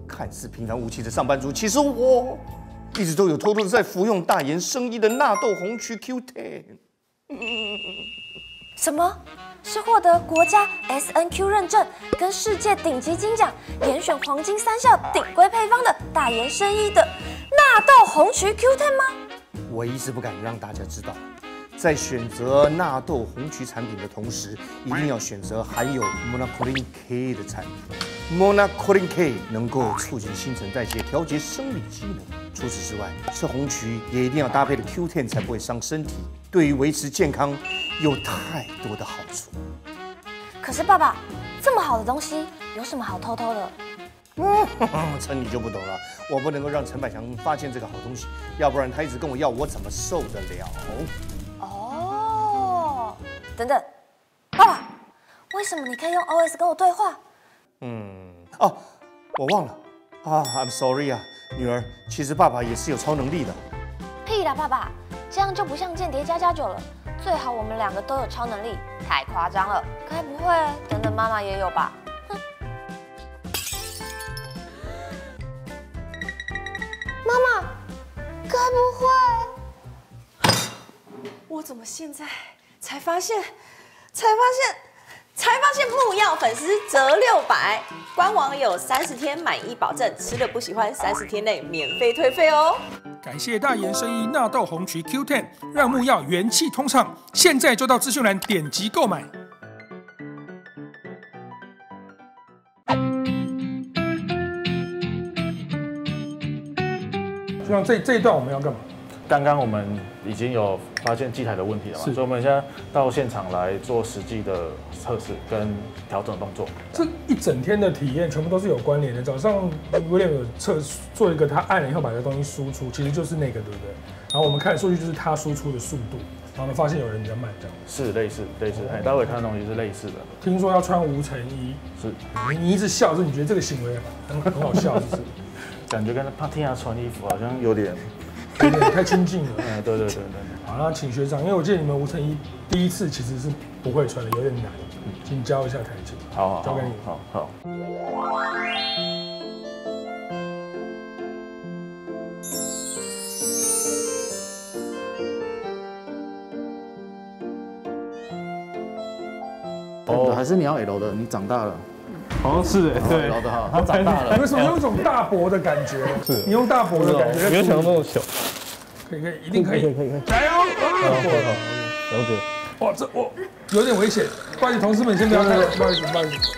看似平凡无奇的上班族，其实我一直都有偷偷的在服用大研生医的纳豆红曲 Q10。什么？是获得国家 SNQ 认证跟世界顶级金奖，严选黄金3项顶规配方的大研生医的纳豆红曲 Q10 吗？我一直不敢让大家知道，在选择纳豆红曲产品的同时，一定要选择含有 Monacolin K 的产品。Monacolin K 能够促进新陈代谢，调节生理机能。除此之外，吃红曲也一定要搭配的 Q10 才不会伤身体，对于维持健康有太多的好处。可是爸爸，这么好的东西有什么好偷偷的？陈你就不懂了，我不能够让陈百强发现这个好东西，要不然他一直跟我要，我怎么受得了？哦，等等，爸爸，为什么你可以用 OS 跟我对话？我忘了，I'm sorry 啊，女儿，其实爸爸也是有超能力的。屁啦，爸爸，这样就不像间谍++9了。最好我们2个都有超能力，太夸张了。该不会等等妈妈也有吧？不会？我怎么现在才发现木曜粉丝折600，官网有30天满意保证，吃了不喜欢30天内免费退费哦。感谢大研生医纳豆红曲 Q10， 让木曜元气通畅。现在就到资讯栏点击购买。就像这一段我们要干嘛？刚刚我们已经有发现机台的问题了嘛，所以我们现在到现场来做实际的测试跟调整动作。这一整天的体验全部都是有关联的。早上William有做一个，他按了以后把这个东西输出，其实就是那个，对不对？然后我们看数据就是他输出的速度，然后呢发现有人比较慢，这样。是类似，哎，待会看的东西是类似的。听说要穿无尘衣，是你一直笑，是你觉得这个行为很好笑，是不是？感觉跟他听他穿衣服好像有点太亲近了。哎，对。好，那请学长，因为我记得你们无尘衣第一次其实是不会穿的，有点难，请教一下台姐。好，交给你。好。哦，还是你要 L 的，你长大了。好像是对，L 的哈，他长大了。为什么有一种大伯的感觉？是，你用大伯的感觉，没有想到那么小。可以，一定可以，加油！了解。哇，这有点危险，不好意思，同事们先不要看，不好意思。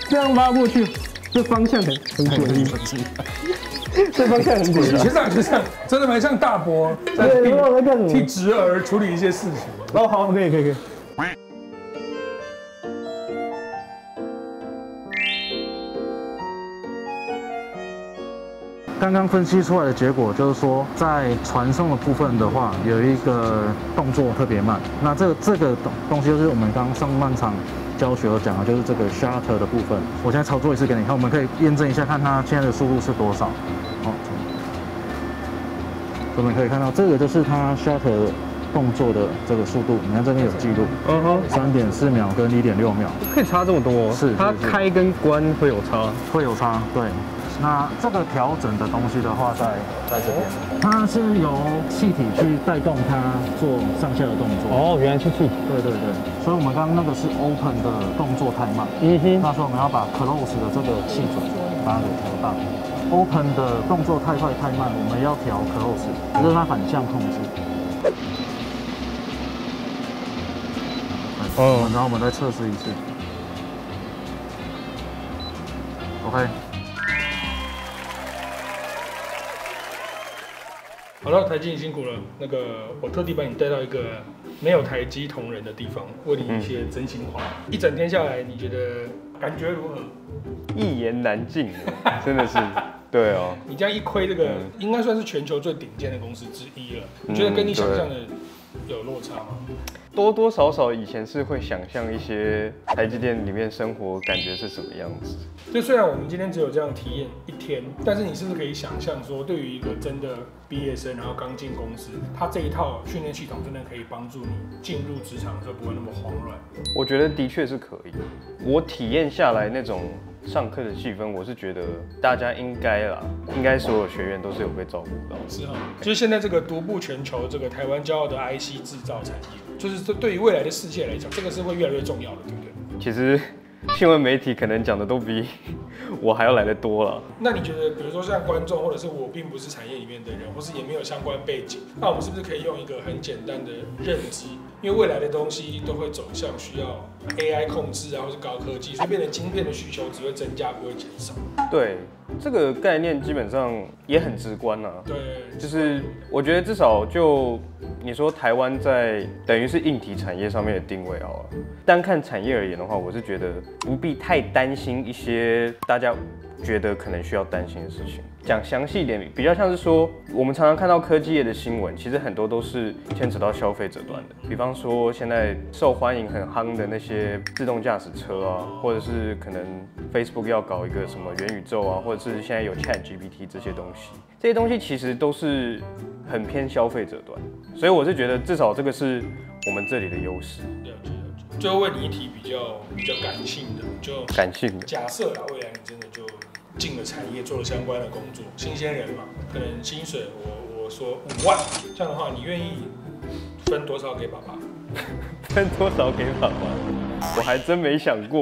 这样拉过去，这方向很诡异。这方向很诡异。学长，真的蛮像大伯在替侄儿处理一些事情。哦，好，可以。刚刚分析出来的结果就是说，在传送的部分的话，有一个动作特别慢。那这个东西就是我们刚刚上半场教学有讲的，就是这个 shutter 的部分。我现在操作一次给你看，我们可以验证一下，看它现在的速度是多少。好，我们可以看到这个就是它 shutter 动作的这个速度，你看这边有记录，3.4秒跟1.6秒，可以差这么多？是，它开跟关会有差？会有差，对。那这个调整的东西的话，在这边，它是由气体去带动它做上下的动作。哦，原来是气体。对。所以我们刚刚那个是 open 的动作太慢。那时候我们要把 close 的这个气准把它给调大。open 的动作太快太慢，我们要调 close， 这是它反向控制。然后我们再测试一次。OK。好了，台积你辛苦了。我特地把你带到一个没有台积同仁的地方，问你一些真心话。一整天下来，你觉得感觉如何？一言难尽，真的是。对哦。你这样一窥，这个应该算是全球最顶尖的公司之一了。你觉得跟你想象的有落差吗？多多少少以前是会想象一些台积电里面生活感觉是什么样子。就虽然我们今天只有这样体验一天，但是你是不是可以想象说，对于一个真的毕业生，然后刚进公司，他这一套训练系统真的可以帮助你进入职场的时候不会那么慌乱？我觉得的确是可以。我体验下来那种上课的气氛，我是觉得大家应该所有学员都是有被照顾到。是啊，就是现在这个独步全球，这个台湾骄傲的 IC 制造产业，就是对于未来的世界来讲，这个是会越来越重要的，对不对？其实新闻媒体可能讲的都比我还要来得多了。那你觉得，比如说像观众，或者是我并不是产业里面的人，或是也没有相关背景，那我们是不是可以用一个很简单的认知？因为未来的东西都会走向需要 AI 控制啊，或是高科技，所以变成晶片的需求只会增加，不会减少。对，这个概念基本上也很直观啊。对，就是我觉得至少就你说台湾在等于是硬体产业上面的定位好了，单看产业而言的话，我是觉得不必太担心一些大家觉得可能需要担心的事情。讲详细一点，比较像是说，我们常常看到科技业的新闻，其实很多都是牵扯到消费者端的。比方说，现在受欢迎很夯的那些自动驾驶车啊，或者是可能 Facebook 要搞一个什么元宇宙啊，或者是现在有 ChatGPT 这些东西，这些东西其实都是很偏消费者端，所以我是觉得至少这个是我们这里的优势。最后问你一题比较感性的，就感性的。假设啦，未来你真的就进了产业，做了相关的工作，新鲜人嘛，可能薪水我我说5万，这样的话你愿意分多少给爸爸？分多少给爸爸？我还真没想过。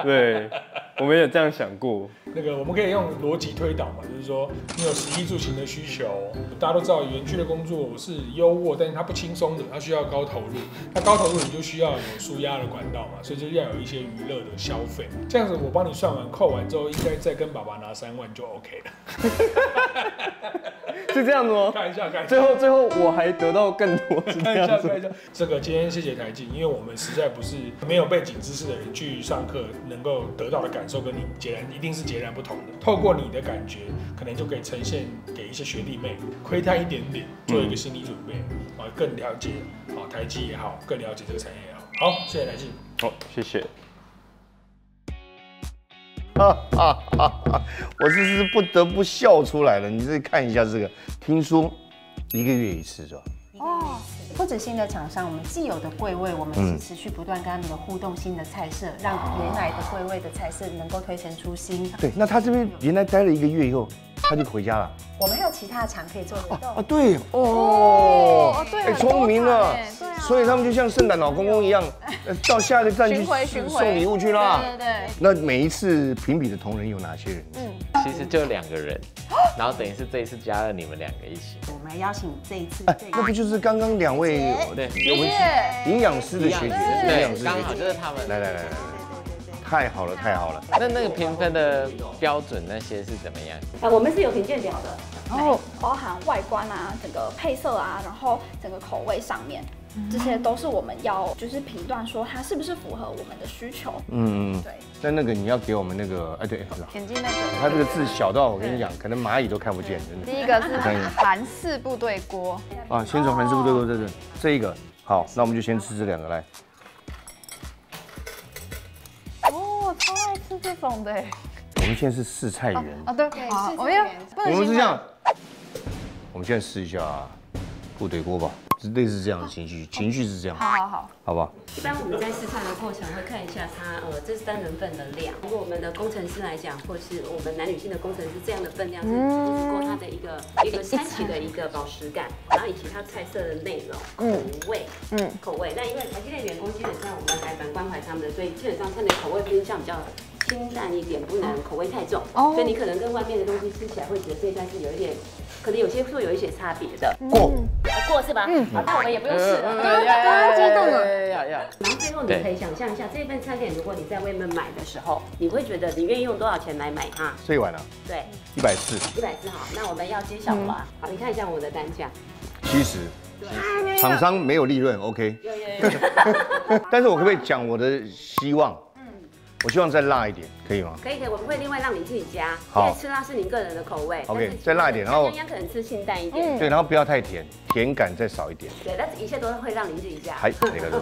对，我没有这样想过。那个我们可以用逻辑推导嘛，就是说你有食衣住行的需求，大家都知道园区的工作是优渥，但是它不轻松的，它需要高投入。那高投入你就需要有舒压的管道嘛，所以就要有一些娱乐的消费。这样子我帮你算完扣完之后，应该再跟爸爸拿3万就 OK 了。是这样子吗？看一下。最后我还得到更多，是这样子。看一下。这个今天谢谢台静，因为我们实在不是没有背景知识的人去上课，能够得到的感受跟你一定是截然不同的。透过你的感觉，可能就可以呈现给一些学弟妹，窥探一点点，做一个心理准备，更了解台积也好，更了解这个产业也好。好，谢谢台静。好，谢谢。我这是不得不笑出来了。你再看一下这个，听说1个月1次是吧？哦，不止新的厂商，我们既有的柜位，我们是持续不断跟他们的互动新的菜色，让原来的柜位的菜色能够推陈出新。对，那他这边原来待了1个月以后，他就回家了。我们还有其他的厂可以做活动。对哦，对，聪明了。所以他们就像圣诞老公公一样，到下一个站去送礼物去啦。对。那每一次评比的同仁有哪些人？其实就2个人，然后等于是这一次加了你们2个一起。我们邀请这一次，那不就是刚刚2位对我们营养师的学姐，对，刚好就是他们。来，太好了。那个评分的标准那些是怎么样？我们是有评鉴表的，然后包含外观啊、整个配色啊，然后整个口味上面，这些都是我们要就是评断说它是不是符合我们的需求。对。但那个你要给我们那个，对，眼睛那个，它这个字小到我跟你讲，可能蚂蚁都看不见，真的。第一个是韩式部队锅啊，先从韩式部队锅这一个好，那我们就先吃这2个来。哦，超爱吃这种的。我们现在是试菜员啊，对，好，我们是这样。我们现在试一下部队锅吧。类似这样的情绪是这样，好不好？一般我们在试菜的过程会看一下它，这是单人份的量。如果我们的工程师来讲，或是我们男女性的工程师，这样的分量是足够它的一个餐起的一个饱食感，然后以及它菜色的内容、口味。那因为台积电员工基本上我们还蛮关怀他们的，所以基本上它的口味偏向比较清淡一点，不能口味太重。所以你可能跟外面的东西吃起来会觉得这一餐是有一点。可能有些会有一些差别的，过是吧？那我们也不用试了，大家激动了。然后最后你可以想象一下，这份餐点如果你在外面买的时候，你会觉得你愿意用多少钱来买它？这一碗啊？对，140好，那我们要揭晓了。好，你看一下我的单价，70。厂商没有利润 ，OK。但是我可不可以讲我的希望？我希望再辣一点，可以吗？可以，我们会另外让你自己加。好，因为吃辣是您个人的口味。OK， 再辣一点，然后可能吃清淡一点。对，然后不要太甜，甜感再少一点。对，但一切都会让您自己加。哪个都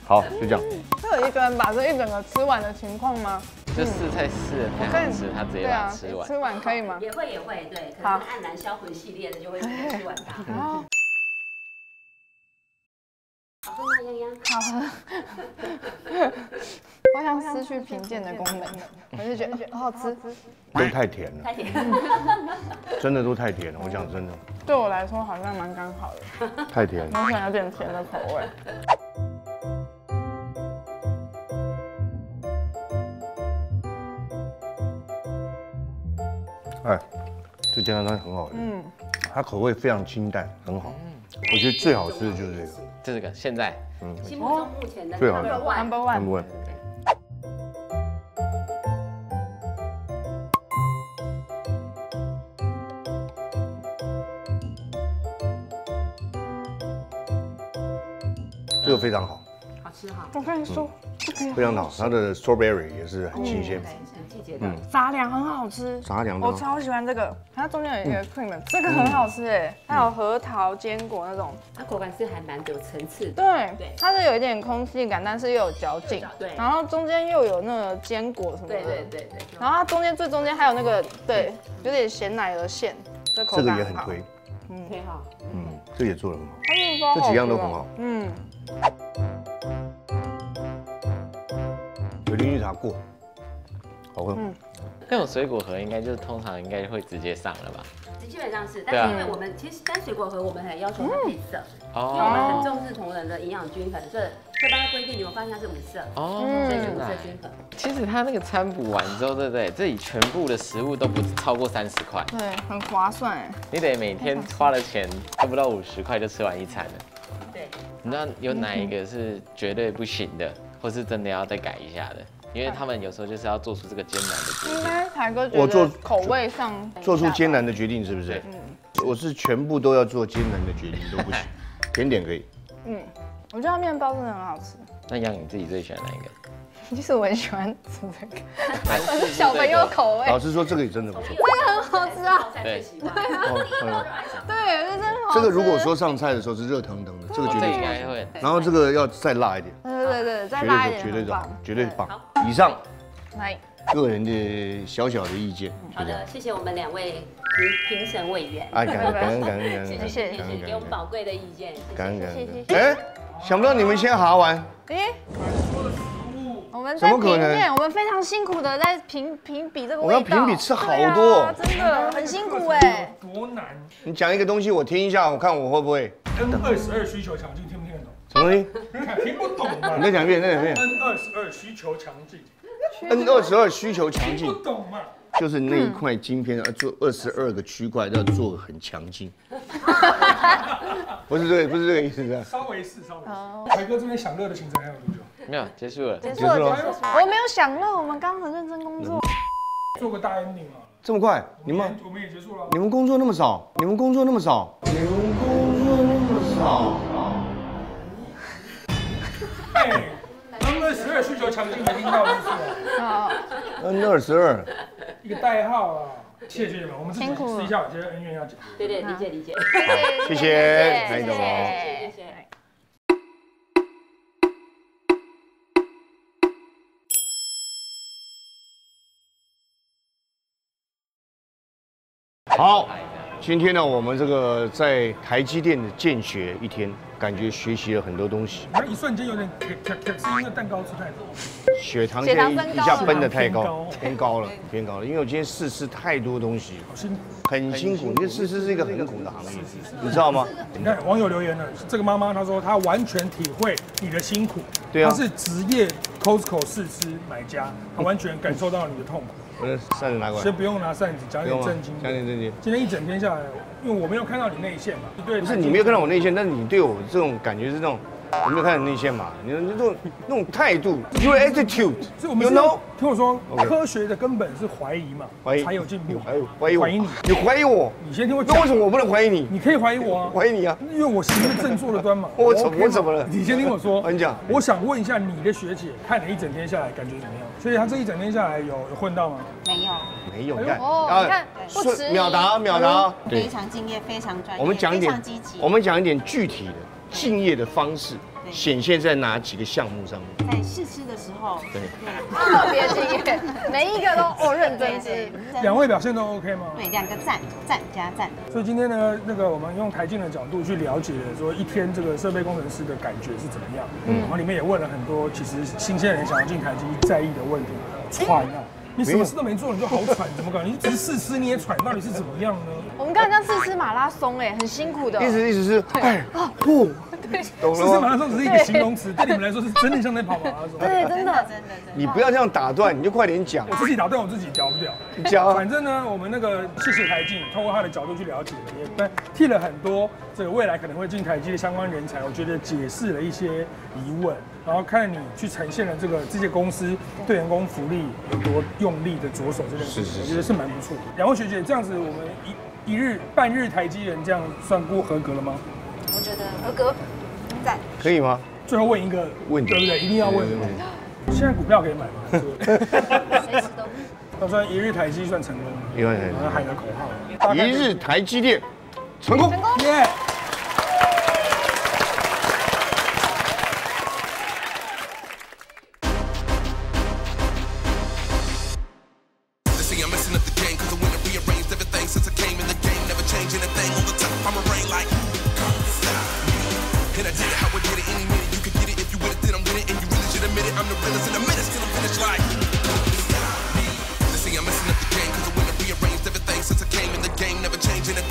好，就这样。会有一个人把这一整个吃完的情况吗？就试菜试了太好吃，他直接把它吃完。吃完可以吗？也会，对，可能是黯然销魂系列的就会吃完它。好喝吗，泱泱？好喝。好像失去评鉴的功能，我就觉得好好吃。都太甜了，太甜，真的都太甜了。我讲真的，对我来说好像蛮刚好的。太甜，我想有点甜的口味。哎，这健康餐很好吃，它口味非常清淡，很好。我觉得最好吃的就是这个，这个现在，心目中目前的最好的 Number One。这个非常好，好吃哈。我跟你说，非常好，它的 strawberry 也是很新鲜，季节的。杂粮很好吃，杂粮我超喜欢这个，它中间有一个 cream，这个很好吃哎，它有核桃、坚果那种，它口感是还蛮有层次的。对，它是有一点空气感，但是又有嚼劲，对，然后中间又有那个坚果什么的，对，然后它最中间还有那个有点咸奶油馅，这口感这个也很推，推好，这个也做得很好，这几样都很好，有林绿茶过，好喝。那种水果盒应该就是通常应该会直接上了吧？基本上是，但是因为我们其实单水果盒我们还要求它配色，因为我们很重视同仁的营养均衡，所以会帮他规定，你们发现它是5色，所以是5色均衡。其实它那个餐补完之后，对不对？这里全部的食物都不超过30块，对，很划算哎。你得每天花了钱，都不到50块就吃完一餐了。对，那有哪一个是绝对不行的，或是真的要再改一下的？因为他们有时候就是要做出这个艰难的决定。应该台哥觉得口味上做出艰难的决定是不是？我是全部都要做艰难的决定都不行，甜点可以。我觉得它面包真的很好吃。那杨，你自己最喜欢哪一个？其实我很喜欢吃这个，是小朋友口味。老实说，这个也真的不错。这个很好吃啊。对。对，这真的好吃。这个如果说上菜的时候是热腾腾的，这个绝对应该会。然后这个要再辣一点。对，再辣一点。绝对棒。以上。来。个人的小小的意见。好的，谢谢我们2位评审委员。感恩，谢谢给我们宝贵的意见，感恩。哎，想不到你们先哈完。我们在评鉴，我们非常辛苦的在评比这个味道。我要评比吃好多，真的很辛苦哎。多难！你讲一个东西，我听一下，我看我会不会。N22需求强劲，听不听得懂？什么东西？听不懂吗？你再讲一遍，N22需求强劲。N22需求强劲。不懂嘛？就是那一块晶片要做22个区块，要做很强劲。不是这个意思，是稍微是。台哥这边享乐的行程还有多久？没有，结束了。我没有享乐，我们刚很认真工作。做个大 ending 啊！这么快？我们也结束了。你们工作那么少？哎，N22需求强劲，没听到就是了。N22，一个代号啊！谢谢你们，我们自己私下有些恩怨要讲。对，理解。谢谢，那你懂吗？谢谢。好，今天呢，我们这个在台积电的见学一天，感觉学习了很多东西。那一瞬间有点是因为蛋糕吃太多，血糖现在一下奔得太高，偏高了。因为我今天试吃太多东西，很辛苦。因为试吃是一个很苦的行业，你知道吗？你看网友留言了，这个妈妈她说她完全体会你的辛苦，对啊，她是职业 Costco 试吃买家，她完全感受到你的痛苦。我的扇子拿过来。先不用拿扇子，讲点正经。今天一整天下来，因为我没有看到你内线嘛，不是你没有看到我内线，但是你对我这种感觉是那种，我没有看到内线嘛，你那种态度 ，your attitude， 所以我们听我说，科学的根本是怀疑嘛，才有进步。怀疑你，你怀疑我，你先听我讲。那为什么我不能怀疑你？你可以怀疑我啊，怀疑你啊，因为我行得正坐得端嘛。我怎么了？你先听我说。你讲。我想问一下你的学姐，看了一整天下来感觉怎么样？所以她这一整天下来有混到吗？没有，你看，你看，不迟疑，秒答，非常敬业，非常专业，我们讲一点积极。我们讲一点具体的敬业的方式，显现在哪几个项目上面？在试吃的时候，对，特别敬业，每一个都认真吃。2位表现都 OK 吗？对，2个赞加赞。所以今天呢，我们用台积的角度去了解说一天这个设备工程师的感觉是怎么样。然后里面也问了很多其实新鲜人想要进台积在意的问题，喘啊。你什么事都没做，你就好喘，怎么搞？你只是试吃你也喘，到底是怎么样呢？我们刚才这样试吃马拉松，很辛苦的。意思是，对，试吃马拉松只是一个形容词，对你们来说是真的像在跑马拉松。对，真的。你不要这样打断，你就快点讲。我自己打断我自己，屌不屌？讲。反正呢，我们谢谢台积，通过他的角度去了解，也替了很多这个未来可能会进台积的相关人才，我觉得解释了一些疑问。然后看你去呈现了这些公司对员工福利有多用力的着手这件事情，我觉得是蛮不错的。2位学姐，这样子我们半日台积人这样算过合格了吗？我觉得合格，赞。可以吗？最后问一个问题，对不对？一定要问。现在股票可以买吗？随时都。他说1日台积算成功了，然后喊个口号：1日台积电成功。耶！I'm the realest in a minute, still I'm finished like Let's see, I'm messing up the game, cause I win and rearranged everything since I came in the game, never changing it.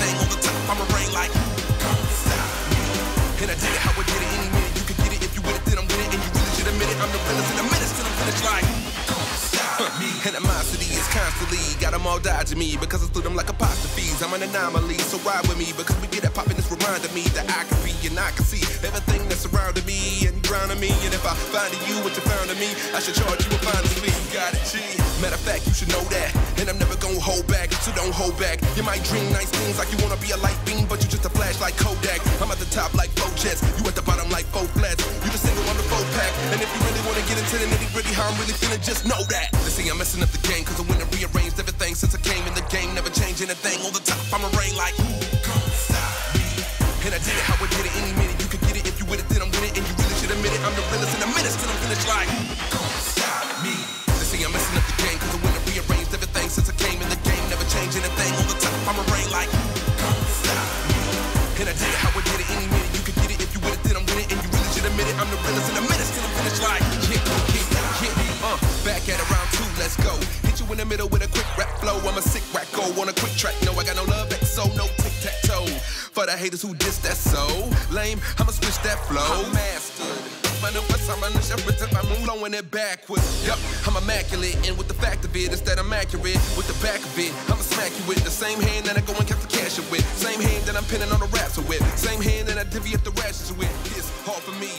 constantly. Got them all dodging me because I threw them like apostrophes. I'm an anomaly, so ride with me because we get that poppin'. This reminded me that I can be and I can see everything that's surrounding me and drowning me. And if I find you what you found in me, I should charge you a finder's fee. Got it, G. Matter of fact, you should know that. And I'm never gonna hold back, so don't hold back. You might dream nice things like you wanna be a light beam, but you just a flash like Kodak. I'm at the top like 4 jets, you at the bottom like 4 flats. You the single, I'm the 4 pack. And if you really wanna get into the nitty gritty, how I'm really feeling, just know that. They say I'm messing up the game, cause I went and rearranged everything since I came in the game. Never change anything, on the top, I'm a rain like, who gon' stop me? And I did it how I did it, any minute you could get it. If you with it, then I'm with it, and you really should admit it. I'm the realest in a minute, still I'm finished like, who gon' stop me? They say I'm messing up the game, cause I went and rearranged everything since I came in the game. Never change anything, on the top, I'm a rain like, who gon' stop me? And I did it how I did it, any minute you could get it. If you with it, then I'm with it, and you really should admit it. I'm the realest in a minute, still I'm finished like, back at round 2, let's go. Hit you in the middle with a quick rap flow. I'm a sick racko on a quick track. No, I got no love, XO, no tic-tac-toe. For the haters who diss, that's so lame, I'ma switch that flow. I'm mastered. I'm blowing it backwards. Yup, I'm immaculate, and with the fact of it is that I'm accurate. With the back of it, I'ma smack you with the same hand that I go and catch the cash with. Same hand that I'm pinning on the raps with. Same hand that I divvy up the rashes with. It's hard for me.